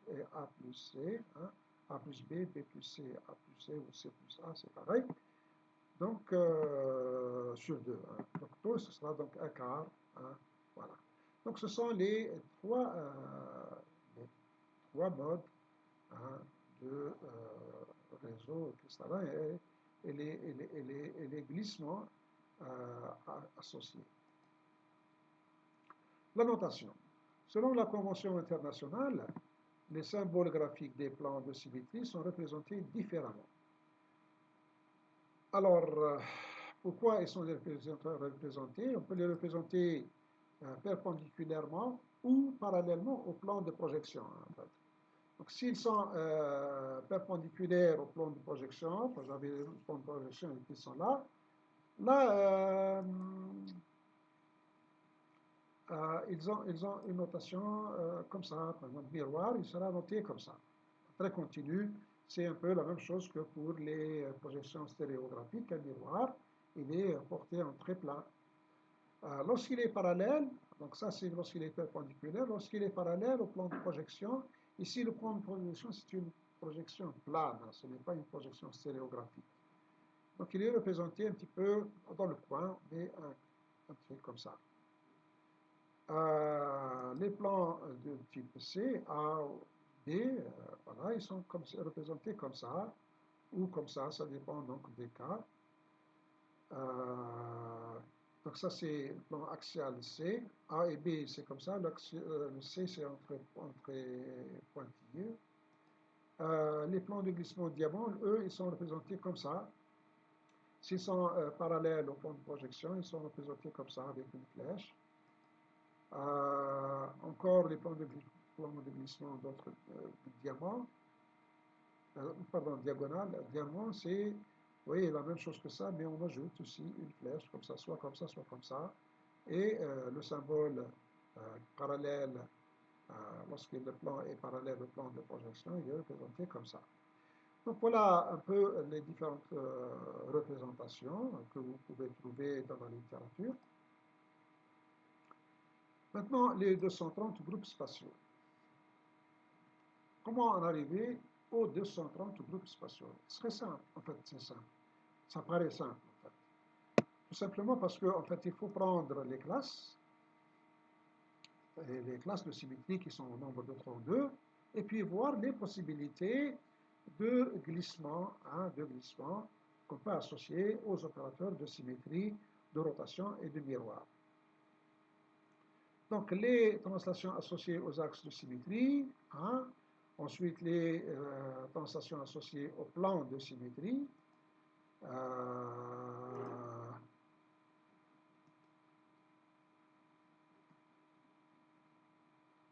et A plus C. Hein. A plus B, B plus C, A plus C ou C plus A, c'est pareil. Donc, sur 2. Hein. Donc, taux, ce sera donc un quart. Hein. Voilà. Donc, ce sont les trois modes, hein, de réseau cristallin et les glissements associés. La notation. Selon la Convention internationale, les symboles graphiques des plans de symétrie sont représentés différemment. Alors, pourquoi ils sont représentés? On peut les représenter perpendiculairement ou parallèlement au plan de projection. En fait. Donc, s'ils sont perpendiculaires au plan de projection, vous avez les plans de projection qui sont là, ils ont une notation comme ça. Par exemple, miroir, il sera noté comme ça. Très continu, c'est un peu la même chose que pour les projections stéréographiques. Un miroir, il est porté en tréplain. Lorsqu'il est parallèle, donc ça c'est lorsqu'il est perpendiculaire, lorsqu'il est parallèle au plan de projection, ici le plan de projection c'est une projection plane, ce n'est pas une projection stéréographique. Donc il est représenté un petit peu dans le coin, mais un truc comme ça. Les plans de type C, A, B, voilà, ils sont représentés comme ça, ou comme ça dépend donc des cas. Donc ça c'est le plan axial C. A et B c'est comme ça, le C c'est entre pointillés. Les plans de glissement diamant, eux, ils sont représentés comme ça. S'ils sont parallèles au plan de projection, ils sont représentés comme ça avec une flèche. Encore les plans de glissement d'autres diamants. Pardon, diagonale. Diamant, c'est, vous voyez, la même chose que ça, mais on ajoute aussi une flèche, comme ça, soit comme ça, soit comme ça. Et le symbole parallèle, lorsque le plan est parallèle au plan de projection, il est représenté comme ça. Donc voilà un peu les différentes représentations que vous pouvez trouver dans la littérature. Maintenant, les 230 groupes spatiaux. Comment en arriver aux 230 groupes spatiaux? C'est très simple, en fait, c'est simple. Ça paraît simple, en fait. Tout simplement parce qu'en fait, il faut prendre les classes de symétrie qui sont au nombre de 32, et puis voir les possibilités de glissement qu'on peut associer aux opérateurs de symétrie, de rotation et de miroir. Donc les translations associées aux axes de symétrie, ensuite les translations associées au plan de symétrie,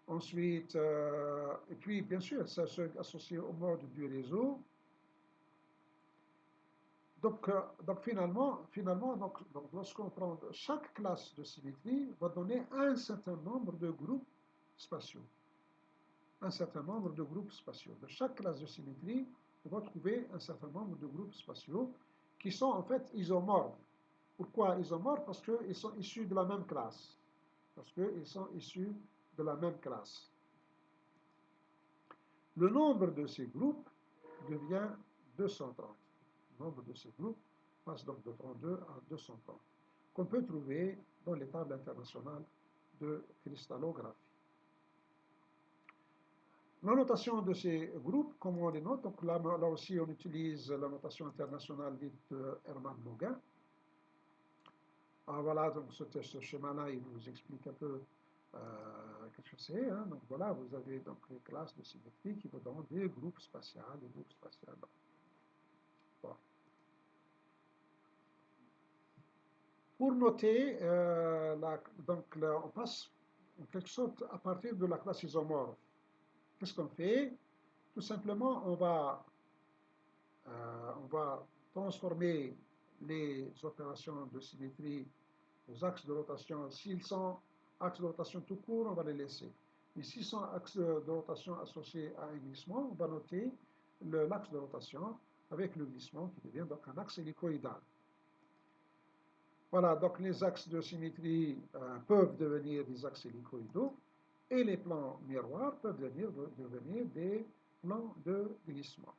ensuite, et puis bien sûr, ça associé au mode du réseau. Donc finalement lorsqu'on prend chaque classe de symétrie, va donner un certain nombre de groupes spatiaux. Un certain nombre de groupes spatiaux. De chaque classe de symétrie, on va trouver un certain nombre de groupes spatiaux qui sont en fait isomorphes. Pourquoi isomorphes? Parce qu'ils sont issus de la même classe. Parce qu'ils sont issus de la même classe. Le nombre de ces groupes devient 230. Le nombre de ces groupes passe donc de 32 à 230, qu'on peut trouver dans les tables internationales de cristallographie. La notation de ces groupes, comme on les note, donc là aussi on utilise la notation internationale dite Hermann-Gauguin. Voilà, donc ce schéma-là, il vous explique un peu qu'est-ce que c'est. Donc voilà, vous avez donc les classes de symétrie qui vous donnent des groupes spatiaux, des groupes spatiaux. Bon. Pour noter, donc là, on passe en quelque sorte à partir de la classe isomorphe. Qu'est-ce qu'on fait? Tout simplement, on va transformer les opérations de symétrie aux axes de rotation. S'ils sont axes de rotation tout court, on va les laisser. Et s'ils sont axes de rotation associés à un glissement, on va noter l'axe de rotation avec le glissement qui devient donc un axe hélicoïdal. Voilà, donc les axes de symétrie peuvent devenir des axes hélicoïdaux et les plans miroirs peuvent devenir des plans de glissement.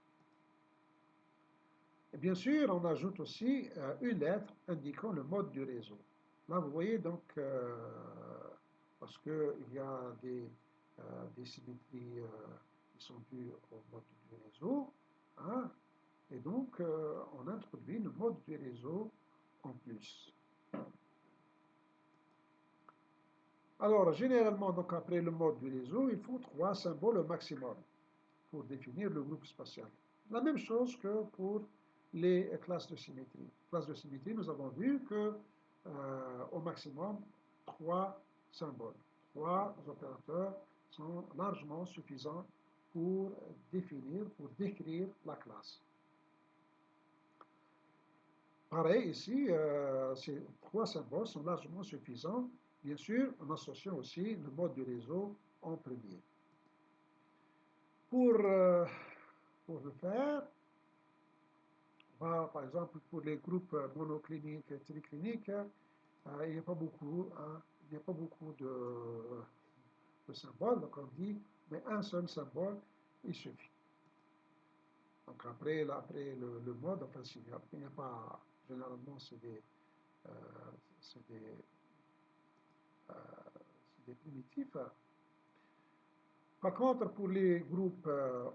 Et bien sûr, on ajoute aussi une lettre indiquant le mode du réseau. Là, vous voyez donc, parce qu'il y a des symétries qui sont dues au mode du réseau, et donc on introduit le mode du réseau en plus. Alors, généralement, donc, après le mode du réseau, il faut 3 symboles au maximum pour définir le groupe spatial. La même chose que pour les classes de symétrie. Classes de symétrie, nous avons vu que au maximum 3 symboles, 3 opérateurs sont largement suffisants pour décrire la classe. Pareil ici, ces 3 symboles sont largement suffisants, bien sûr en associant aussi le mode du réseau en premier. Pour le faire, par exemple, pour les groupes monocliniques et tricliniques, il n'y a pas beaucoup, de symboles, donc on dit, mais un seul symbole, il suffit. Donc après le mode, enfin, il n'y a pas, généralement, c'est des primitifs. Par contre, pour les groupes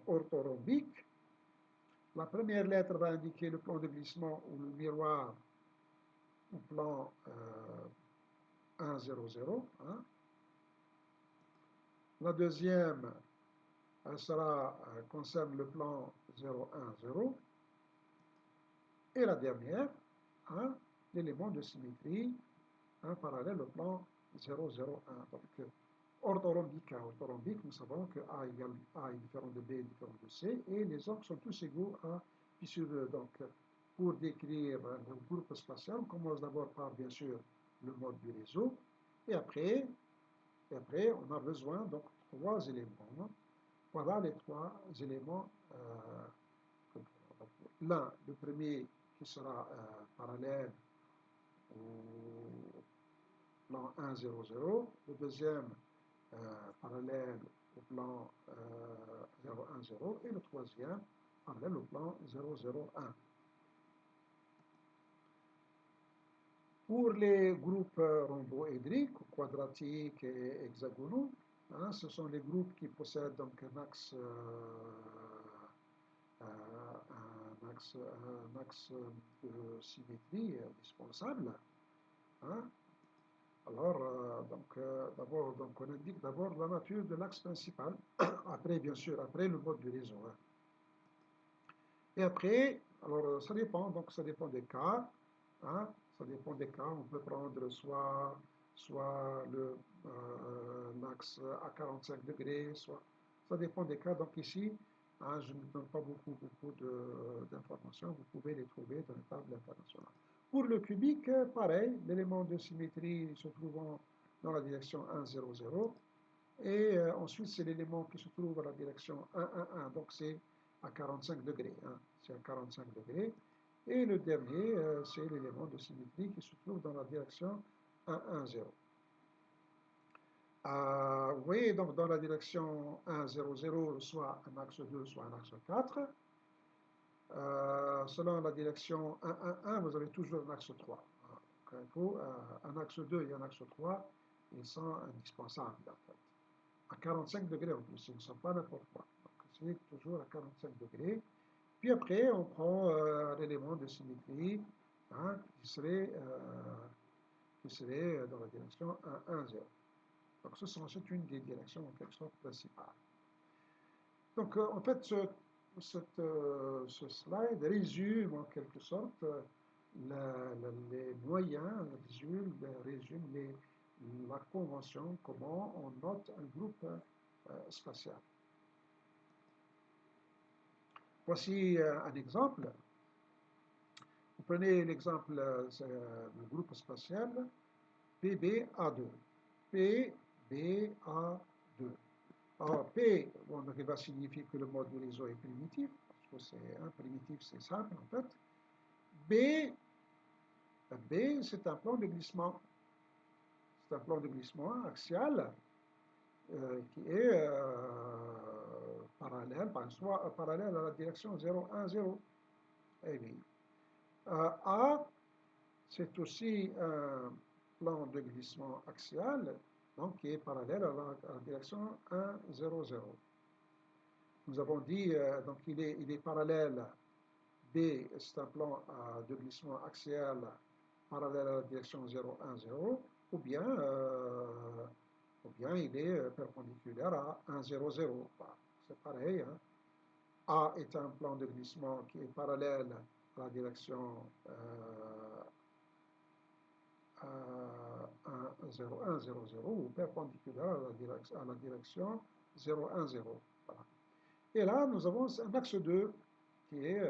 orthorhombiques, la première lettre va indiquer le plan de glissement ou le miroir au plan 1, 0, 0. Hein. La deuxième, elle concerne le plan 0, 1, 0. Et la dernière, hein, l'élément de symétrie parallèle au plan 0, 0, 1. Donc, orthorhombique à orthorhombique, nous savons que A égale A est différent de B est différent de C, et les angles sont tous égaux à pi sur E. Donc, pour décrire le groupe spatial, on commence d'abord par, bien sûr, le mode du réseau, et après on a besoin donc trois éléments. Voilà les trois éléments. L'un, le premier qui sera parallèle au plan 1, 0, 0. Le deuxième, parallèle au plan 0, 1, 0. Et le troisième, parallèle au plan 0, 0, 1. Pour les groupes rhomboédriques, quadratiques et hexagonaux, hein, ce sont les groupes qui possèdent donc un axe de symétrie dispensable. Hein. Alors, d'abord, on indique d'abord la nature de l'axe principal, après, bien sûr, après le mode du réseau. Hein. Et après, alors, ça dépend des cas. Hein, ça dépend des cas. On peut prendre soit l'axe à 45 degrés, soit. Ça dépend des cas. Donc, ici, hein, je ne donne pas beaucoup d'informations. Vous pouvez les trouver dans les tables internationales. Pour le cubique, pareil, l'élément de symétrie se trouvant dans la direction 1, 0, 0. Et ensuite, c'est l'élément qui se trouve à la direction 1, 1, 1. Donc, c'est à 45 degrés. Hein. C'est à 45 degrés. Et le dernier, c'est l'élément de symétrie qui se trouve dans la direction 1, 1, 0. Vous voyez, donc, dans la direction 1, 0, 0, soit un axe 2, soit un axe 4. Selon la direction 1, 1, 1, vous avez toujours un axe 3. Donc, il faut un axe 2 et un axe 3, ils sont indispensables, en fait. À 45 degrés en plus, ils ne sont pas n'importe quoi. Donc, c'est toujours à 45 degrés. Puis après, on prend l'élément de symétrie hein, qui serait dans la direction 1, 1, 0. Donc, c'est une des directions en quelque sorte principales. Donc, en fait, ce slide résume en quelque sorte les moyens, résume la convention, comment on note un groupe spatial. Voici un exemple. Vous prenez l'exemple du groupe spatial PBA2. PBA2. Alors, P, bon, donc, il va signifier que le mode du réseau est primitif, parce que c'est primitif, c'est simple en fait. B, c'est un plan de glissement. C'est un plan de glissement axial qui est parallèle à la direction 0, 1, 0. Eh bien, A, c'est aussi un plan de glissement axial, donc qui est parallèle à la direction 1, 0, 0. Nous avons dit, donc il est parallèle, B, c'est un plan de glissement axial parallèle à la direction 0, 1, 0, ou bien il est perpendiculaire à 1, 0, 0. C'est pareil. Hein. A est un plan de glissement qui est parallèle à la direction 1, 0, 1, 0, 0, ou perpendiculaire à la direction 0, 1, 0. Voilà. Et là, nous avons un axe 2 qui est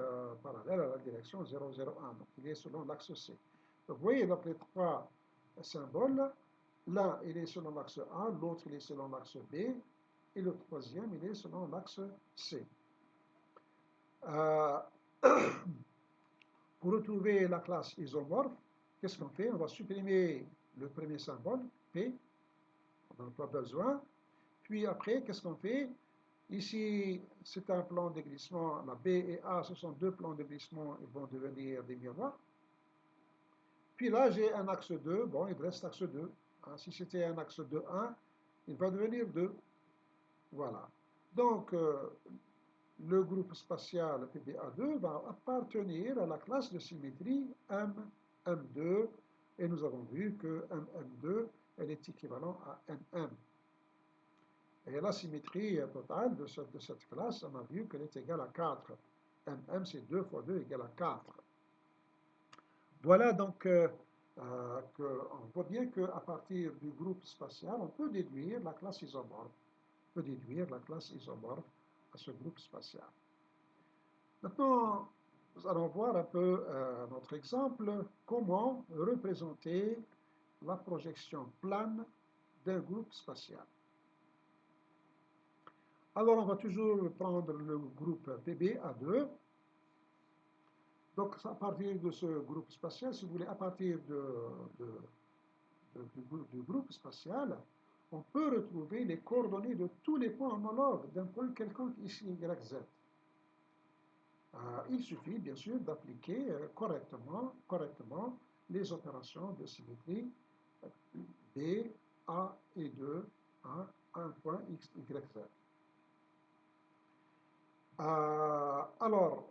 parallèle à la direction 0, 0, 1. Donc, il est selon l'axe C. Donc, vous voyez, donc, les trois symboles, l'un, il est selon l'axe A, l'autre, il est selon l'axe B, et le troisième, il est selon l'axe C. Pour retrouver la classe isomorphe, qu'est-ce qu'on fait? On va supprimer le premier symbole, P, on n'en a pas besoin. Puis après, qu'est-ce qu'on fait? Ici, c'est un plan de glissement. La B et A, ce sont deux plans de glissement. Ils vont devenir des miroirs. Puis là, j'ai un axe 2. Bon, il reste axe 2. Hein, si c'était un axe 2, 1, il va devenir 2. Voilà. Donc, le groupe spatial PBA2 va appartenir à la classe de symétrie M, M2, Et nous avons vu que MM2, elle est équivalente à MM. Et la symétrie totale de cette classe, on a vu qu'elle est égale à 4. MM, c'est 2 fois 2 égale à 4. Voilà donc on voit bien qu'à partir du groupe spatial, on peut déduire la classe isomorphe. On peut déduire la classe isomorphe à ce groupe spatial. Maintenant, nous allons voir un peu notre exemple, comment représenter la projection plane d'un groupe spatial. Alors, on va toujours prendre le groupe PB-A2. Donc, à partir de ce groupe spatial, si vous voulez, à partir du groupe spatial, on peut retrouver les coordonnées de tous les points homologues d'un point quelconque ici, Y, Z. Il suffit, bien sûr, d'appliquer correctement les opérations de symétrie B, A et 2 à un point X, Y, Z. Alors,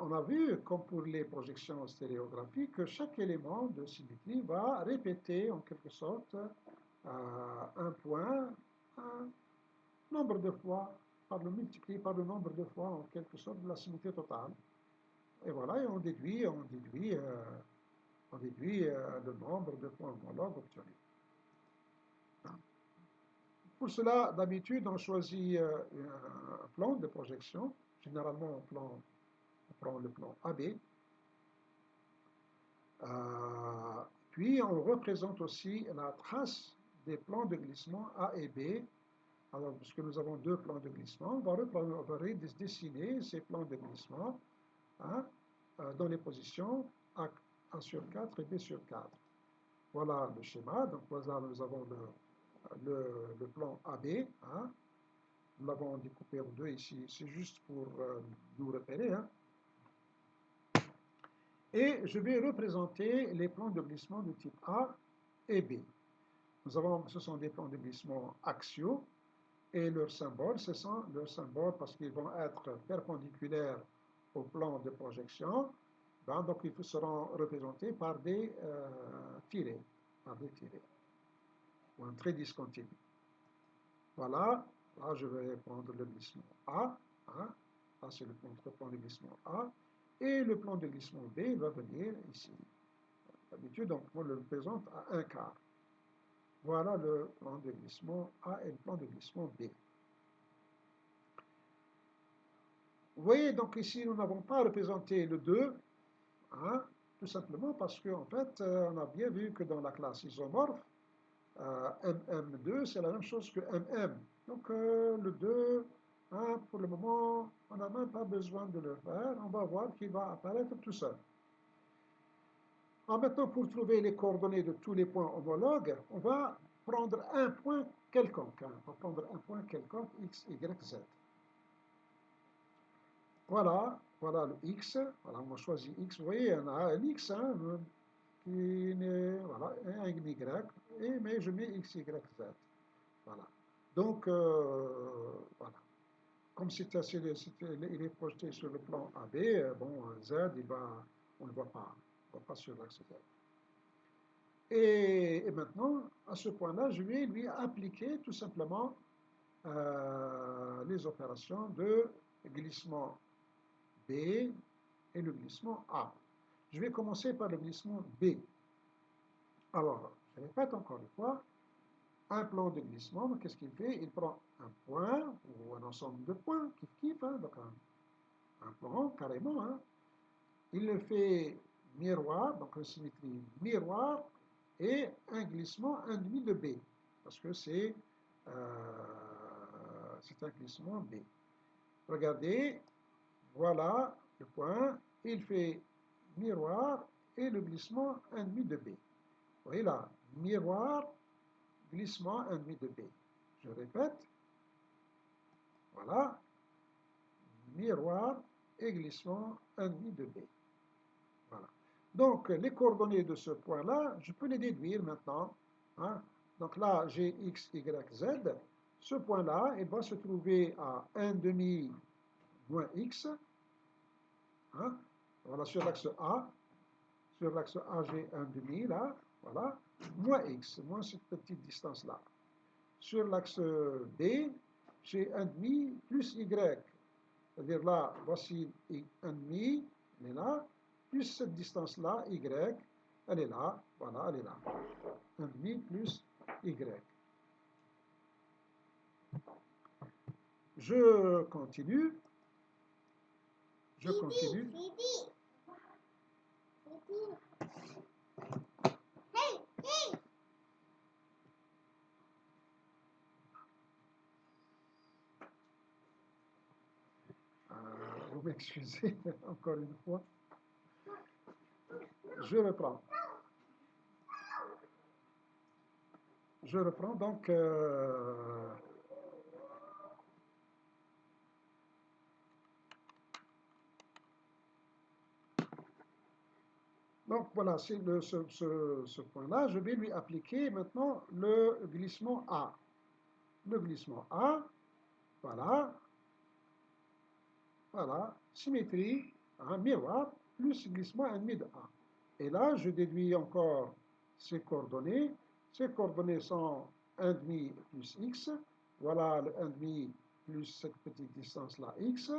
on a vu, comme pour les projections stéréographiques, que chaque élément de symétrie va répéter en quelque sorte un point un nombre de fois, multiplié par le nombre de fois en quelque sorte de la symétrie totale. Et voilà, et on déduit le nombre de points homologues obtenus. Pour cela, d'habitude, on choisit un plan de projection. Généralement, on prend le plan AB. Puis, on représente aussi la trace des plans de glissement A et B. Alors, puisque nous avons deux plans de glissement, on va dessiner ces plans de glissement dans les positions A sur 4 et B sur 4. Voilà le schéma. Donc, voilà, nous avons le plan AB. Nous l'avons découpé en deux ici. C'est juste pour nous repérer. Et je vais représenter les plans de glissement de type A et B. Ce sont des plans de glissement axiaux. Et leur symbole, ce sont leurs symboles parce qu'ils vont être perpendiculaires au plan de projection. Donc, ils seront représentés par des tirets, ou un trait discontinu. Voilà, là, je vais prendre le glissement A. Là, c'est le plan de glissement A. Et le plan de glissement B va venir ici. D'habitude, on le représente à 1/4. Voilà le plan de glissement A et le plan de glissement B. Vous voyez, donc ici, nous n'avons pas représenté le 2, tout simplement parce qu'en fait, on a bien vu que dans la classe isomorphe, MM2, c'est la même chose que MM. Donc, le 2, pour le moment, on n'a même pas besoin de le faire. On va voir qu'il va apparaître tout seul. Alors maintenant, pour trouver les coordonnées de tous les points homologues, on va prendre un point quelconque. On va prendre un point quelconque, X, Y, Z. Voilà le X. Voilà, on a choisi X. Vous voyez, on a un X qui est, voilà, un Y, mais je mets X, Y, Z. Voilà. Donc, voilà. Comme il est projeté sur le plan AB, bon, Z, on ne le voit pas. On ne voit pas sur l'axe Z. Et maintenant, à ce point-là, je vais lui appliquer tout simplement les opérations de glissement B et le glissement A. Je vais commencer par le glissement B. Alors, je répète encore une fois, un plan de glissement, qu'est-ce qu'il fait? Il prend un point ou un ensemble de points, kiff, donc un plan carrément. Il le fait miroir, donc une symétrie miroir, et un glissement 1,5 de B, parce que c'est un glissement B. Regardez, voilà le point, il fait miroir et le glissement 1,5 de B. Vous voyez là, miroir, glissement 1,5 de B. Je répète, voilà, miroir et glissement 1,5 de B. Voilà. Donc, les coordonnées de ce point-là, je peux les déduire maintenant. Donc là, j'ai X, Y, Z. Ce point-là, il va se trouver à 1,5 moins X. Voilà, sur l'axe A. Sur l'axe A, j'ai 1,5 là, voilà, moins x, moins cette petite distance-là. Sur l'axe B, j'ai 1,5 plus y. C'est-à-dire là, voici 1,5, elle est là, plus cette distance-là, y, elle est là, voilà, elle est là. 1,5 plus y. Je continue. Je continue. Vous m'excusez encore une fois. Je reprends. Je reprends donc. Donc voilà, c'est ce point-là. Je vais lui appliquer maintenant le glissement A. Le glissement A, voilà, voilà, symétrie, un miroir, plus glissement 1,5 de A. Et là, je déduis encore ces coordonnées. Ces coordonnées sont 1,5 plus x. Voilà le 1,5 plus cette petite distance-là, x.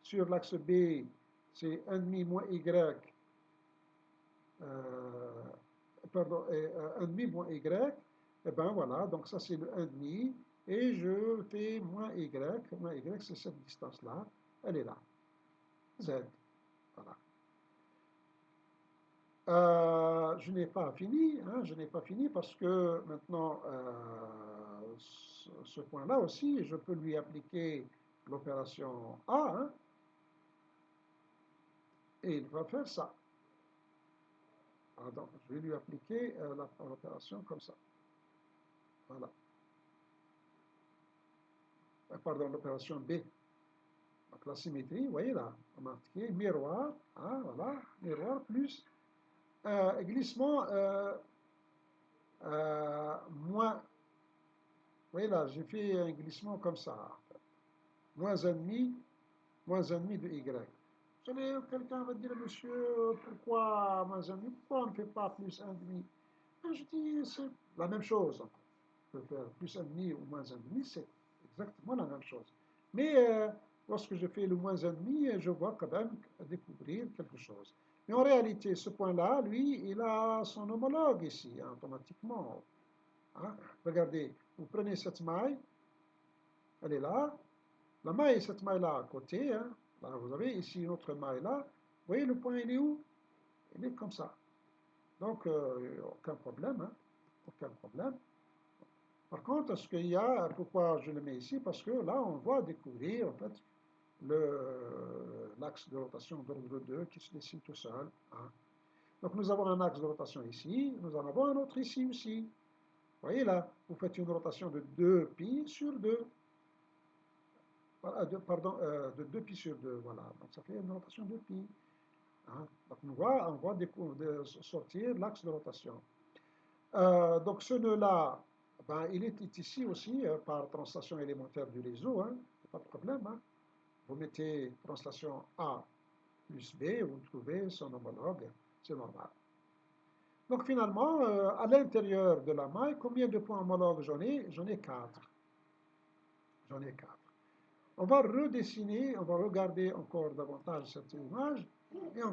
Sur l'axe B, c'est 1,5 moins y, pardon, 1,5 moins y. Et bien voilà, donc ça c'est le 1,5. Et je fais moins y. Moins y, c'est cette distance-là. Elle est là. Z. Voilà. Je n'ai pas fini, hein, je n'ai pas fini parce que maintenant, ce point-là aussi, je peux lui appliquer l'opération A, hein, et il va faire ça. Donc, je vais lui appliquer l'opération comme ça. Voilà. Pardon, l'opération B. Donc, la symétrie, vous voyez là, on a marqué miroir, hein, voilà, miroir plus glissement moins. Vous voyez là, j'ai fait un glissement comme ça. En fait. Moins 1,5 de y. Quelqu'un va dire, monsieur, pourquoi moins 1,5? Pourquoi on ne fait pas plus 1,5? Je dis, c'est la même chose. On peut faire plus 1,5 ou moins 1,5, c'est exactement la même chose. Mais lorsque je fais le moins 1,5, je vois quand même découvrir quelque chose. Mais en réalité, ce point-là, lui, il a son homologue ici, hein, automatiquement. Hein. Regardez, vous prenez cette maille, elle est là, la maille, cette maille-là à côté, hein, là, vous avez ici une autre maille là, vous voyez le point, il est où? Il est comme ça. Donc, aucun problème, hein, aucun problème. Par contre, ce qu'il y a, pourquoi je le mets ici? Parce que là, on va découvrir, en fait, l'axe de rotation d'ordre 2 qui se dessine tout seul. Hein. Donc, nous avons un axe de rotation ici, nous en avons un autre ici aussi. Vous voyez là, vous faites une rotation de 2π sur 2. Voilà, de 2π sur 2, voilà. Donc, ça fait une rotation de π. Hein. Donc, on va sortir l'axe de rotation. Donc, ce nœud-là, ben, il est ici aussi par translation élémentaire du réseau, hein, pas de problème. Hein. Vous mettez translation A plus B, vous trouvez son homologue, c'est normal. Donc finalement, à l'intérieur de la maille, combien de points homologues j'en ai? J'en ai 4. J'en ai 4. On va redessiner, on va regarder encore davantage cette image et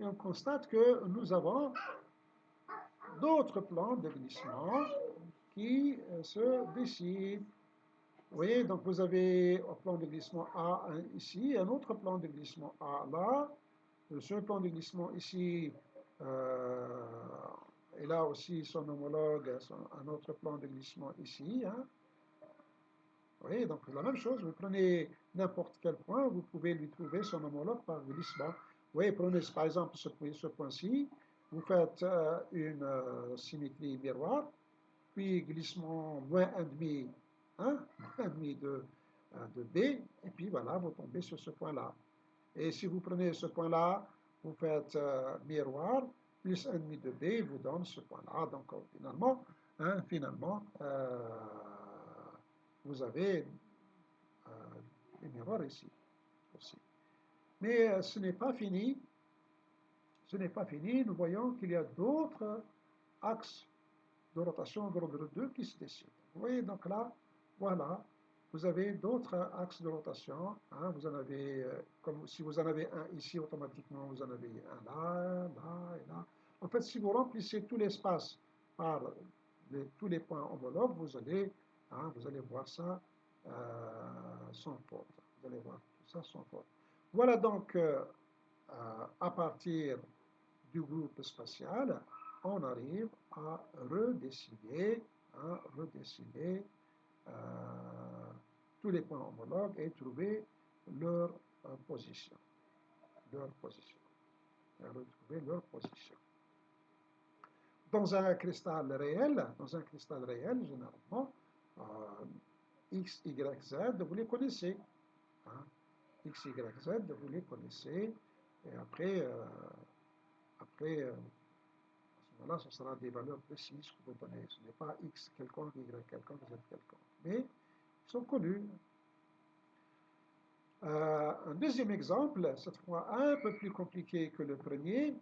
on constate que nous avons d'autres plans de glissement qui se dessinent. Vous voyez, donc vous avez un plan de glissement A ici, un autre plan de glissement A là, ce plan de glissement ici, et là aussi son homologue, un autre plan de glissement ici. Hein. Vous voyez, donc la même chose, vous prenez n'importe quel point, vous pouvez lui trouver son homologue par glissement. Vous voyez, prenez par exemple ce point-ci, vous faites une symétrie miroir, puis glissement moins 1,5, hein, moins 1,5 de B, et puis voilà, vous tombez sur ce point-là. Et si vous prenez ce point-là, vous faites miroir, plus 1,5 de B, vous donne ce point-là. Donc finalement, vous avez les miroirs ici aussi. Mais ce n'est pas fini. ce n'est pas fini. Nous voyons qu'il y a d'autres axes de rotation d'ordre 2 qui se dessinent. Vous voyez, donc là, voilà, vous avez d'autres axes de rotation. Hein, vous en avez, comme si vous en avez un ici, automatiquement, vous en avez un là, là et là. En fait, si vous remplissez tout l'espace par tous les points homologues, vous allez voir ça sans faute. Vous allez voir tout ça sans faute. Voilà donc, à partir du groupe spatial, on arrive à redessiner, euh, tous les points homologues et trouver leur position. Leur position. Et retrouver leur position. Dans un cristal réel, généralement, X, Y, Z, vous les connaissez. Hein. X, Y, Z, vous les connaissez. Et après, à ce moment-là, ce sera des valeurs précises que vous donnez. Ce n'est pas X quelconque, Y quelconque, Z quelconque. Mais ils sont connus. Un deuxième exemple, cette fois un peu plus compliqué que le premier.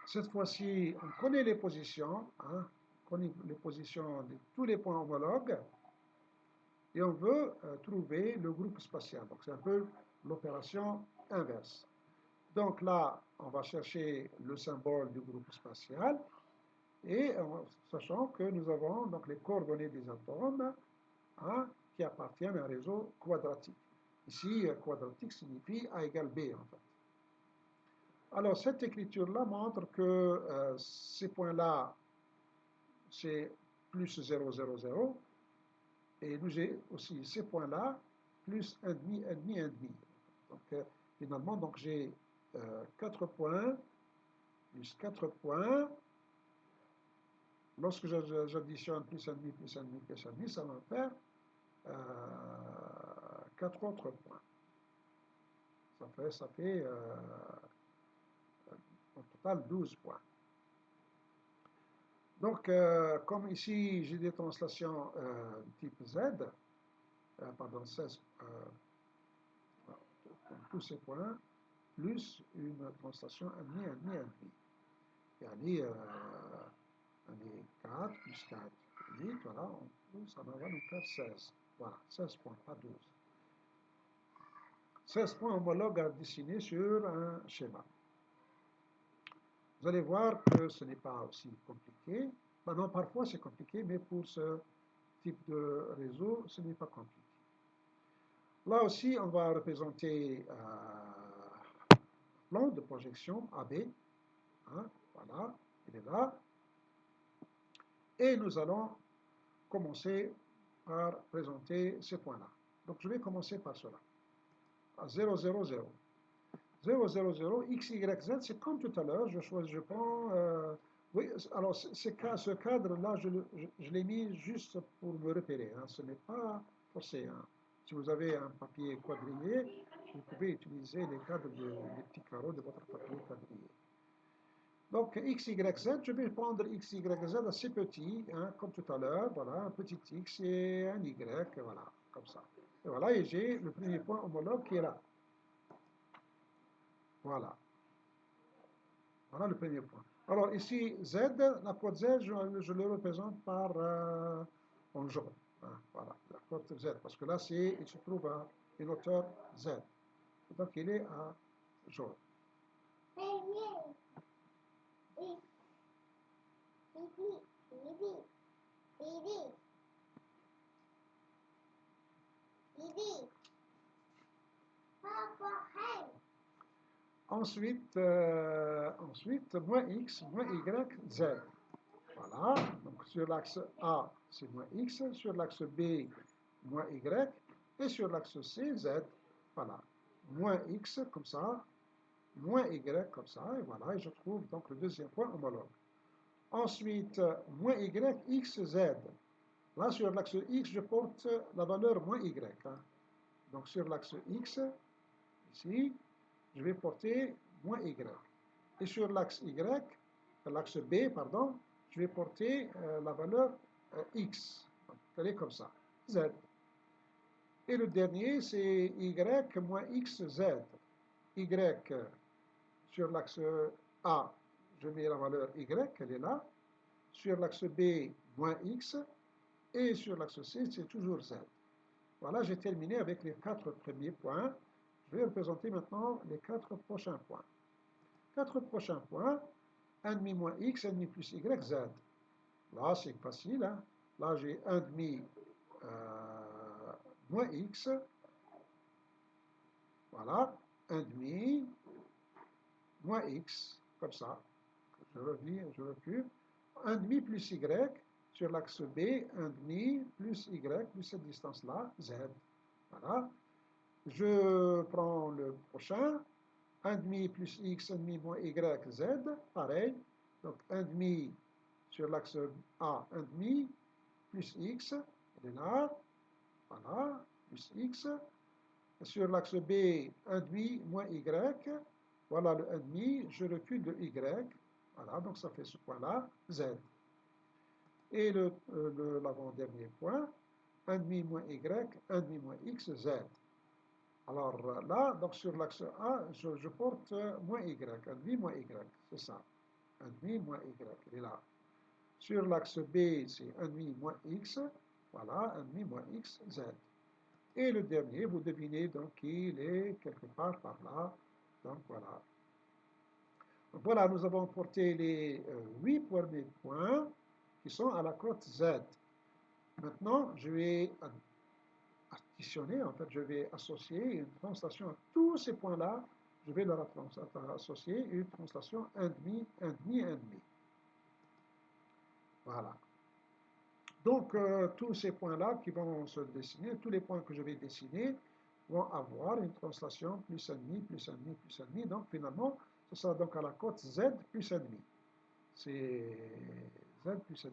Cette fois-ci, on connaît les positions, hein, on connaît les positions de tous les points homologues, et on veut trouver le groupe spatial. Donc c'est un peu l'opération inverse. Donc là, on va chercher le symbole du groupe spatial, et sachant que nous avons donc les coordonnées des atomes hein, qui appartiennent à un réseau quadratique. Ici, quadratique signifie A égale B en fait. Alors cette écriture-là montre que ces points-là, c'est plus 0, 0, 0, et nous j'ai aussi ces points-là, plus 1,5, 1,5, 1,5. Donc finalement, donc j'ai 4 points, plus 4 points. Lorsque j'additionne plus 1,5, plus 1,5, plus 1,5, ça va me faire 4 autres points. Ça fait au total 12 points. Donc, comme ici, j'ai des translations type Z, pardon, 16, tous ces points, plus une translation 1,5, 1,5, 1,5. Et allez, 4 plus 4, 8, voilà, ça va nous faire 16. Voilà, 16 points, pas 12. 16 points homologues à dessiner sur un schéma. Vous allez voir que ce n'est pas aussi compliqué. Non, parfois c'est compliqué, mais pour ce type de réseau, ce n'est pas compliqué. Là aussi, on va représenter un plan de projection AB. Hein, voilà, il est là. Et nous allons commencer par présenter ces points-là. Donc je vais commencer par cela. À 0, 0, 0. 0, 0, 0, X, Y, Z, c'est comme tout à l'heure, je prends... oui, alors ce cadre-là, je l'ai mis juste pour me repérer, hein, ce n'est pas forcé. Hein. Si vous avez un papier quadrillé, vous pouvez utiliser les cadres des petits carreaux de votre papier quadrillé. Donc, X, Y, Z, je vais prendre X, Y, Z assez petit, hein, comme tout à l'heure, voilà, un petit X et un Y, voilà, comme ça. Et voilà, et j'ai le premier point homologue qui est là. Voilà. Voilà le premier point. Alors ici, Z, la cote Z, je le représente par en jaune. Hein, voilà, la cote Z, parce que là, il se trouve à une hauteur Z. Donc il est à jaune. Ensuite, moins X, moins Y, Z. Voilà, donc sur l'axe A, c'est moins X, sur l'axe B, moins Y, et sur l'axe C, Z. Voilà, moins X comme ça, moins Y comme ça, et voilà, et je trouve donc le deuxième point homologue. Ensuite, moins Y, X, Z. Là, sur l'axe X, je porte la valeur moins Y. Hein. Donc sur l'axe X, ici, je vais porter moins Y. Et sur l'axe Y, l'axe B, pardon, je vais porter la valeur X. Donc, elle est comme ça, Z. Et le dernier, c'est Y moins X, Z. Y sur l'axe A, je mets la valeur Y, elle est là. Sur l'axe B, moins X. Et sur l'axe C, c'est toujours Z. Voilà, j'ai terminé avec les 4 premiers points. Je vais représenter maintenant les 4 prochains points. 4 prochains points, 1,5 moins X, 1,5 plus Y, Z. Là, c'est facile. Hein. Là, j'ai 1,5 moins X. Voilà, 1,5 moins X, comme ça. Je reviens, je recule. 1,5 plus Y sur l'axe B, 1,5 plus Y plus cette distance-là, Z. Voilà. Je prends le prochain. 1,5 plus X, 1,5 moins Y, Z. Pareil. Donc 1,5 sur l'axe A, 1,5 plus X. Elle est là. Voilà. Plus X. Sur l'axe B, 1,5 moins Y. Voilà le 1,5. Je recule de Y. Voilà. Donc ça fait ce point-là, Z. Et l'avant-dernier point, 1,5 moins Y, 1,5 moins X, Z. Alors là, donc sur l'axe A, je porte moins Y, 1,5 moins Y, c'est ça. 1,5 moins Y, il est là. Sur l'axe B, c'est 1,5 moins X, voilà, 1,5 moins X, Z. Et le dernier, vous devinez, donc il est quelque part par là. Donc voilà. Donc, voilà, nous avons porté les 8 premiers points qui sont à la cote Z. Maintenant, je vais additionner, en fait, je vais associer une translation à tous ces points-là. Je vais leur associer une translation 1,5, 1,5, 1,5. Voilà. Donc, tous ces points-là qui vont se dessiner, tous les points que je vais dessiner vont avoir une translation plus 1,5, plus 1,5, plus 1,5. Donc, finalement, ce sera donc à la cote Z plus 1,5. C'est Z plus 1,5.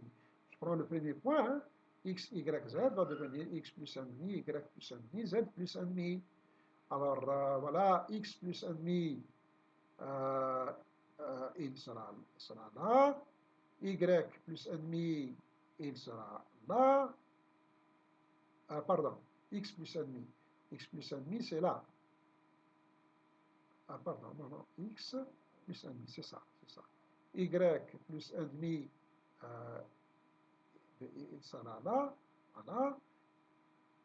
Je prends le premier point, hein. X, Y, Z va devenir X plus 1,5, Y plus 1,5, Z plus 1,5. Alors, voilà, X plus 1,5, il sera là. Y plus 1,5, il sera là. Pardon, X plus 1,5. X plus 1,5, c'est là. Pardon, non, non, X plus 1,5, c'est ça, c'est ça. Y plus 1,5, il sera là. Voilà.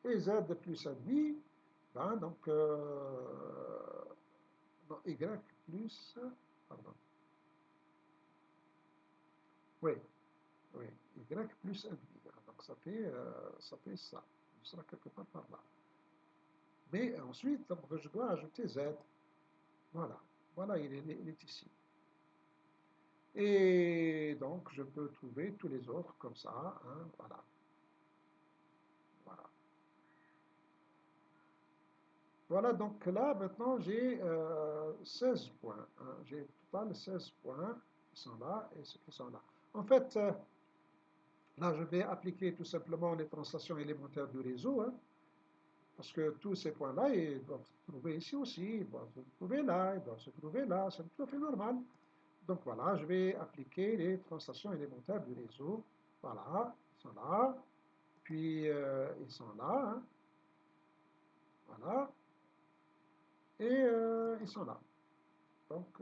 Et Z plus 1,5, ben, donc, non, Y plus, pardon, oui, oui, Y plus 1,5. Donc ça fait ça. Il sera quelque part par là. Mais ensuite, donc, je dois ajouter Z. Voilà. Voilà, il est ici. Et donc, je peux trouver tous les autres comme ça. Hein, voilà. Voilà. Voilà, donc là, maintenant, j'ai 16 points. Hein. J'ai au total 16 points qui sont là et ceux qui sont là. En fait, là, je vais appliquer tout simplement les translations élémentaires du réseau, hein, parce que tous ces points-là, ils doivent se trouver ici aussi, ils doivent se trouver là, ils doivent se trouver là, c'est tout à fait normal. Donc voilà, je vais appliquer les translations élémentaires du réseau. Voilà, ils sont là, puis ils sont là, hein, voilà, et ils sont là. Donc,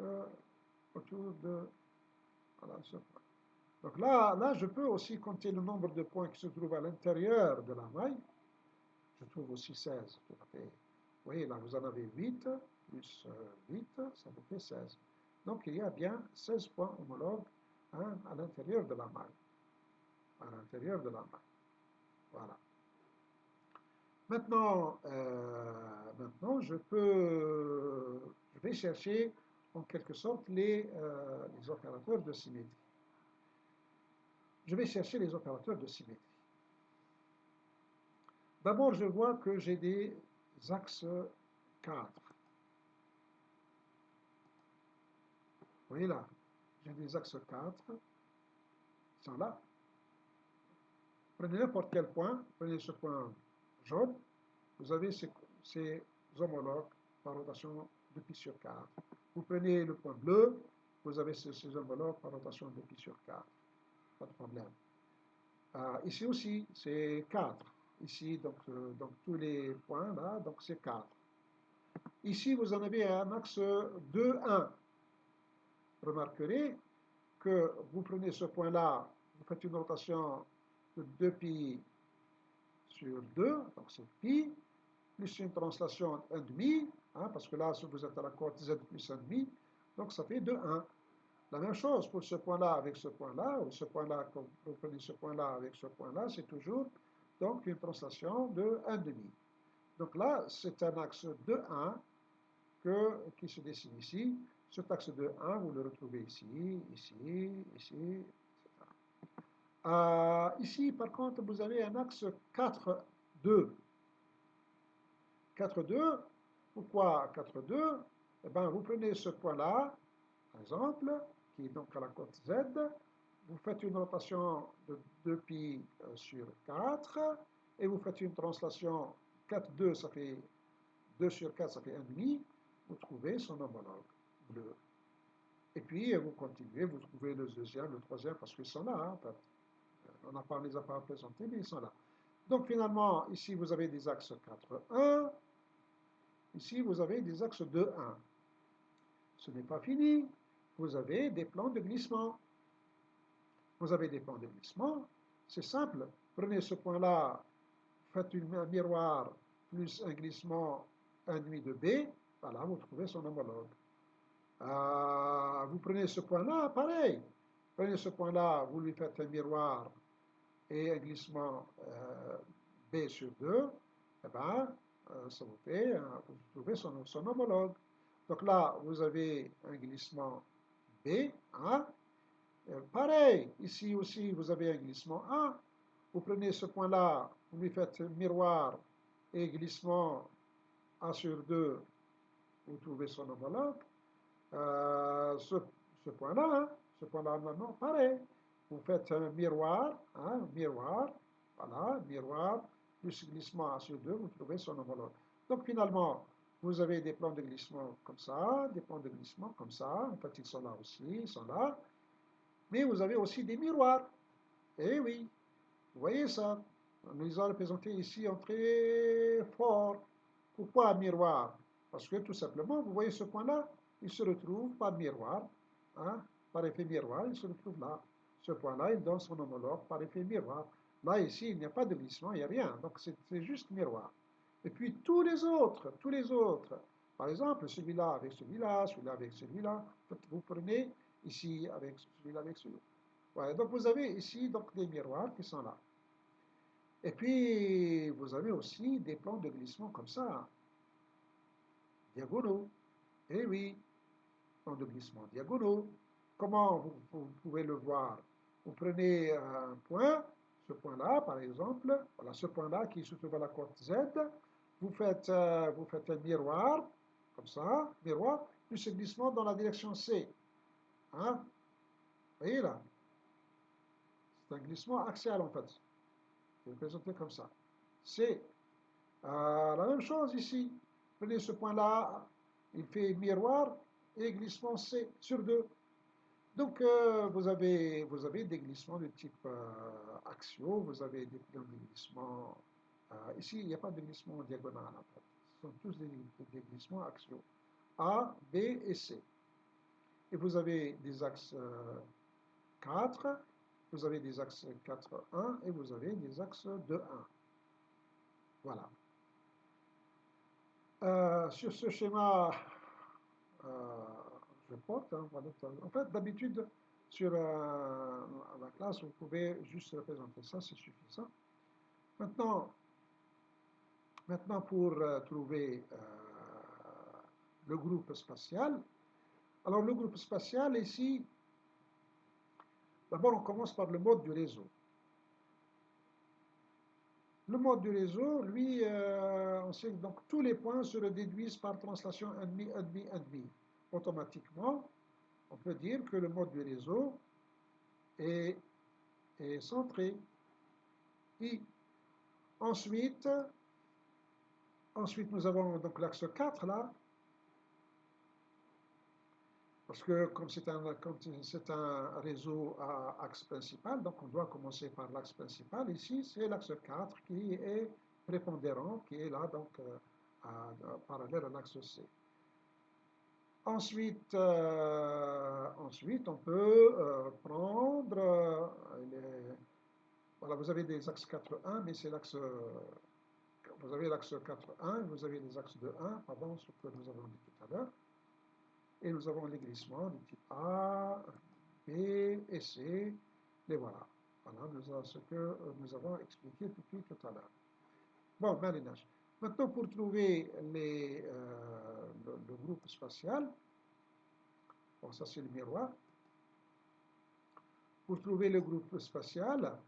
autour de, voilà, ce point. Donc là, je peux aussi compter le nombre de points qui se trouvent à l'intérieur de la maille. Je trouve aussi 16, tout à fait. Vous voyez, là, vous en avez 8, plus 8, ça vous fait 16. Donc, il y a bien 16 points homologues, hein, à l'intérieur de la maille. À l'intérieur de la maille. Voilà. Maintenant, je vais chercher en quelque sorte les opérateurs de symétrie. Je vais chercher les opérateurs de symétrie. D'abord, je vois que j'ai des axes 4. Vous voyez là, j'ai des axes 4. Ils sont là. Prenez n'importe quel point, prenez ce point jaune, vous avez ces homologues par rotation de pi sur 4. Vous prenez le point bleu, vous avez ces homologues par rotation de pi sur 4. Pas de problème. Ici aussi, c'est 4. Ici, donc tous les points là, donc c'est 4. Ici, vous en avez un axe 2, 1. remarquerez que vous prenez ce point-là, vous faites une rotation de 2pi sur 2, donc c'est pi, plus une translation 1,5, hein, parce que là, si vous êtes à la cote z plus 1,5, donc ça fait 2, 1. La même chose pour ce point-là avec ce point-là, ou ce point-là, quand vous prenez ce point-là avec ce point-là, c'est toujours donc une translation de 1,5. Donc là, c'est un axe de 1 qui se dessine ici. Cet axe de 1, vous le retrouvez ici, ici, ici, etc. Ici, par contre, vous avez un axe 4, 2. 4, 2. Pourquoi 4, 2? Eh bien, vous prenez ce point-là, par exemple, qui est donc à la cote Z, vous faites une rotation de 2pi sur 4, et vous faites une translation 4, 2, ça fait 2 sur 4, ça fait 1,5, vous trouvez son homologue bleu. Et puis, vous continuez, vous trouvez le deuxième, le troisième, parce qu'ils sont là, hein, en fait. On ne les a pas représentés, mais ils sont là. Donc, finalement, ici, vous avez des axes 4, 1. Ici, vous avez des axes 2, 1. Ce n'est pas fini. Vous avez des plans de glissement. Vous avez des plans de glissement. C'est simple. Prenez ce point-là, faites un miroir plus un glissement 1,5 de B. Voilà, vous trouvez son homologue. Vous prenez ce point-là, pareil. Prenez ce point-là, vous lui faites un miroir et un glissement B sur 2. Eh bien, ça vous fait, vous trouvez son homologue. Donc là, vous avez un glissement B, hein. Pareil, ici aussi, vous avez un glissement A. Vous prenez ce point-là, vous lui faites miroir et glissement A sur 2, vous trouvez son homologue. Ce point-là, hein, ce point-là maintenant, pareil. Vous faites un miroir, hein, miroir, voilà, miroir, plus glissement A sur 2, vous trouvez son homologue. Donc finalement, vous avez des plans de glissement comme ça, des plans de glissement comme ça, en fait ils sont là aussi, ils sont là. Mais vous avez aussi des miroirs. Eh oui, vous voyez ça. On les a représentés ici en très fort. Pourquoi un miroir? Parce que tout simplement, vous voyez ce point-là, il se retrouve par miroir, hein, par effet miroir, il se retrouve là. Ce point-là, il donne son homologue par effet miroir. Là, ici, il n'y a pas de glissement, il n'y a rien. Donc, c'est juste miroir. Et puis, tous les autres, par exemple, celui-là avec celui-là, celui-là avec celui-là, vous prenez ici avec celui-là avec celui-là. Voilà, donc, vous avez ici donc, des miroirs qui sont là. Et puis, vous avez aussi des plans de glissement comme ça, diagonaux. Eh oui, plans de glissement diagonaux. Comment vous pouvez le voir? Vous prenez un point, ce point-là, par exemple, voilà, ce point-là qui se trouve à la cote Z, vous faites un miroir, comme ça, miroir, plus un glissement dans la direction C. Hein? Vous voyez là? C'est un glissement axial, en fait. C'est représenté comme ça. C. La même chose ici. Prenez ce point-là, il fait miroir et glissement C sur 2. Donc, vous avez des glissements de type axiaux, vous avez des glissements. Ici, il n'y a pas de glissement diagonal, en fait. Ce sont tous des glissements axiaux. A, B et C. Et vous avez des axes 4, vous avez des axes 4, 1 et vous avez des axes 2, 1. Voilà. Sur ce schéma, je porte, hein, voilà. En fait, d'habitude, sur la classe, vous pouvez juste représenter ça, c'est suffisant. Maintenant pour trouver le groupe spatial. Alors, le groupe spatial, ici, d'abord, on commence par le mode du réseau. Le mode du réseau, lui, on sait que donc tous les points se déduisent par translation 1,5, 1,5, 1,5. Automatiquement, on peut dire que le mode du réseau est centré. Et ensuite, nous avons donc l'axe 4 là, parce que comme c'est un réseau à axe principal, donc on doit commencer par l'axe principal. Ici, c'est l'axe 4 qui est prépondérant, qui est là, donc parallèle à l'axe C. Ensuite, on peut prendre, voilà, vous avez des axes 4,1, mais c'est l'axe, vous avez l'axe 4,1, vous avez les axes de 1, pardon, ce que nous avons dit tout à l'heure, et nous avons les glissements du type A, B et C, et voilà. Voilà ce que nous avons expliqué depuis tout à l'heure. Bon, marinage. Maintenant, pour trouver le groupe spatial, bon, ça c'est le miroir. Pour trouver le groupe spatial,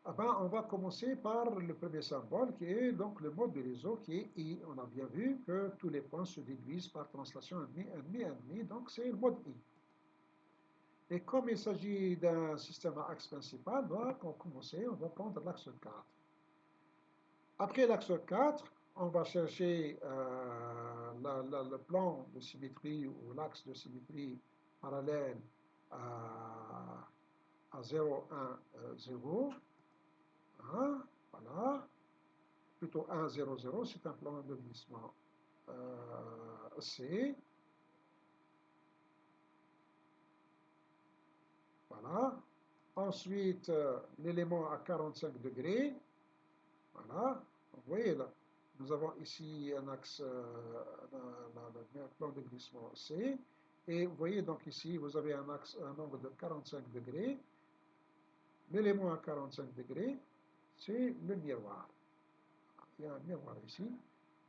ah ben, on va commencer par le premier symbole qui est donc le mode de réseau qui est I. On a bien vu que tous les points se déduisent par translation ennemi, donc c'est le mode I. Et comme il s'agit d'un système à axe principal, donc on va prendre l'axe 4. Après l'axe 4, on va chercher le plan de symétrie ou l'axe de symétrie parallèle à 0, 1, 0. Hein, voilà. Plutôt 1, 0, 0, c'est un plan de glissement C. Voilà. Ensuite, l'élément à 45 degrés. Voilà. Vous voyez là, nous avons ici un axe, un plan de glissement C. Et vous voyez donc ici, vous avez un angle de 45 degrés. L'élément à 45 degrés, c'est le miroir. Il y a un miroir ici.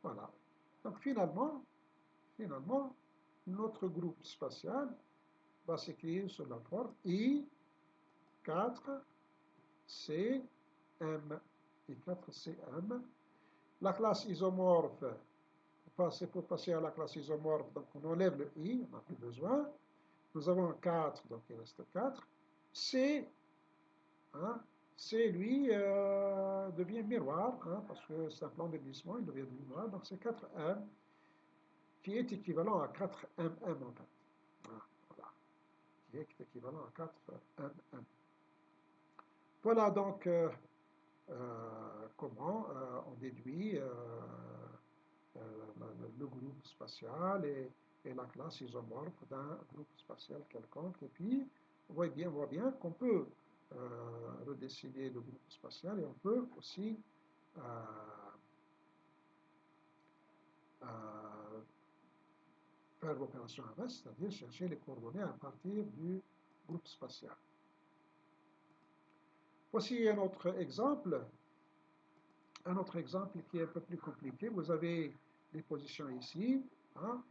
Voilà. Donc finalement, notre groupe spatial va s'écrire sous la forme I4CM. I4CM. La classe isomorphe, pour passer à la classe isomorphe, donc on enlève le I, on n'a plus besoin. Nous avons 4, donc il reste 4. C, hein, C, lui, devient miroir, hein, parce que c'est un plan de glissement, il devient miroir, donc c'est 4M, qui est équivalent à 4MM en fait. Voilà, qui est équivalent à 4MM. Voilà donc comment on déduit le groupe spatial et la classe isomorphe d'un groupe spatial quelconque. Et puis, on voit bien qu'on peut redessiner le groupe spatial et on peut aussi faire l'opération inverse, c'est-à-dire chercher les coordonnées à partir du groupe spatial. Voici un autre exemple qui est un peu plus compliqué. Vous avez les positions ici. Hein.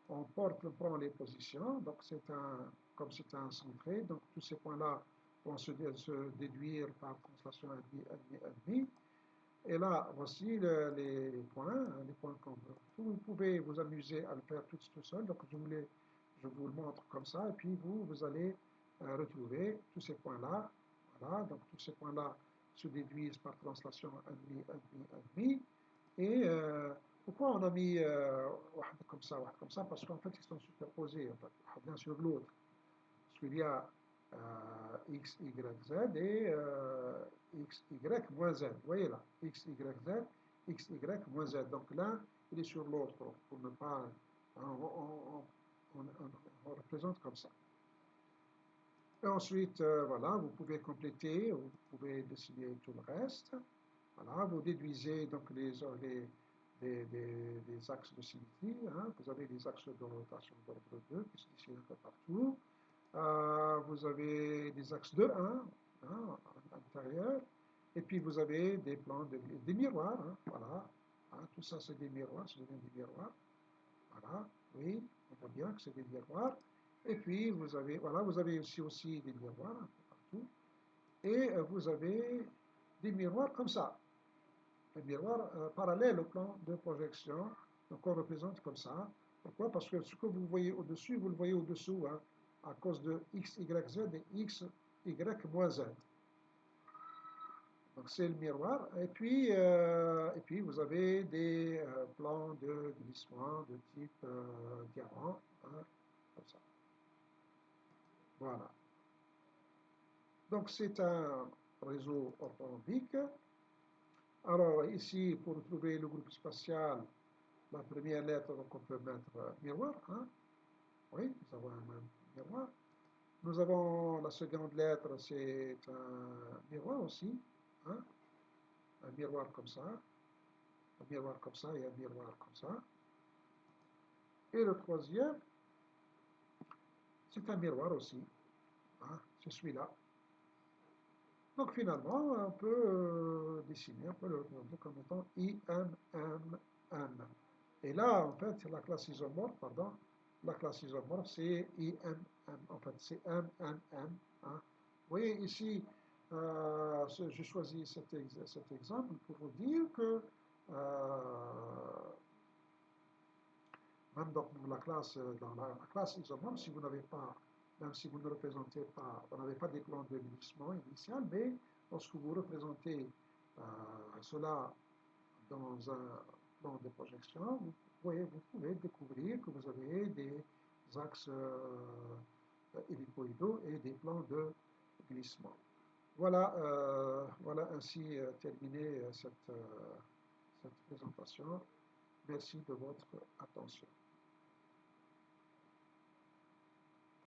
On prend les positions. Donc, comme c'est un centré, donc tous ces points-là vont se déduire par translation ennemi. Et là, voici les points qu'on veut. Vous pouvez vous amuser à le faire tout seul. Donc, je vous le montre comme ça. Et puis, vous allez retrouver tous ces points-là. Voilà, donc tous ces points-là se déduisent par translation ennemi. Et pourquoi on a mis comme ça? Parce qu'en fait, ils sont superposés, en fait, l'un sur l'autre. Parce qu'il y a x, y, z et x, y moins z. Vous voyez là, x, y, z, x, y moins z. Donc l'un, il est sur l'autre pour ne pas... On représente comme ça. Et ensuite, voilà, vous pouvez compléter, vous pouvez dessiner tout le reste. Voilà, vous déduisez donc des axes de symétrie. Hein. Vous avez des axes de rotation d'ordre 2 qui se dessinent un peu partout. Vous avez des axes de 1 hein, à l'intérieur. Et puis vous avez des plans, des miroirs. Hein, voilà. Hein, tout ça, c'est des miroirs, ça devient des miroirs. Voilà, oui, on voit bien que c'est des miroirs. Et puis, vous avez aussi des miroirs un peu partout. Et vous avez des miroirs comme ça. Des miroirs parallèles au plan de projection. Donc, on représente comme ça. Pourquoi? Parce que ce que vous voyez au-dessus, vous le voyez au-dessous, hein, à cause de x, y, z et x, y moins z. Donc, c'est le miroir. Et puis, vous avez des plans de glissement de type diamant, hein, comme ça. Voilà. Donc, c'est un réseau orthorhombique. Alors, ici, pour trouver le groupe spatial, la première lettre, donc on peut mettre miroir, hein? Oui, nous avons un miroir. Nous avons la seconde lettre, c'est un miroir aussi, hein? Un miroir comme ça, un miroir comme ça et un miroir comme ça. Et le troisième, c'est un miroir aussi, hein? C'est celui-là. Donc finalement, on peut dessiner, on peut le représenter comme étant IMMM. Et là, en fait, la classe isomorphe, pardon, la classe isomorphe, c'est IMM. En fait, c'est MMM. Hein. Vous voyez ici, j'ai choisi cet exemple pour vous dire que même dans la classe isomorphe, si vous n'avez pas, même si vous ne représentez pas, vous n'avez pas des plans de glissement initial, mais lorsque vous représentez cela dans un plan de projection, vous pouvez découvrir que vous avez des axes hélicoïdaux et des plans de glissement. Voilà, voilà ainsi terminé cette présentation. Merci de votre attention.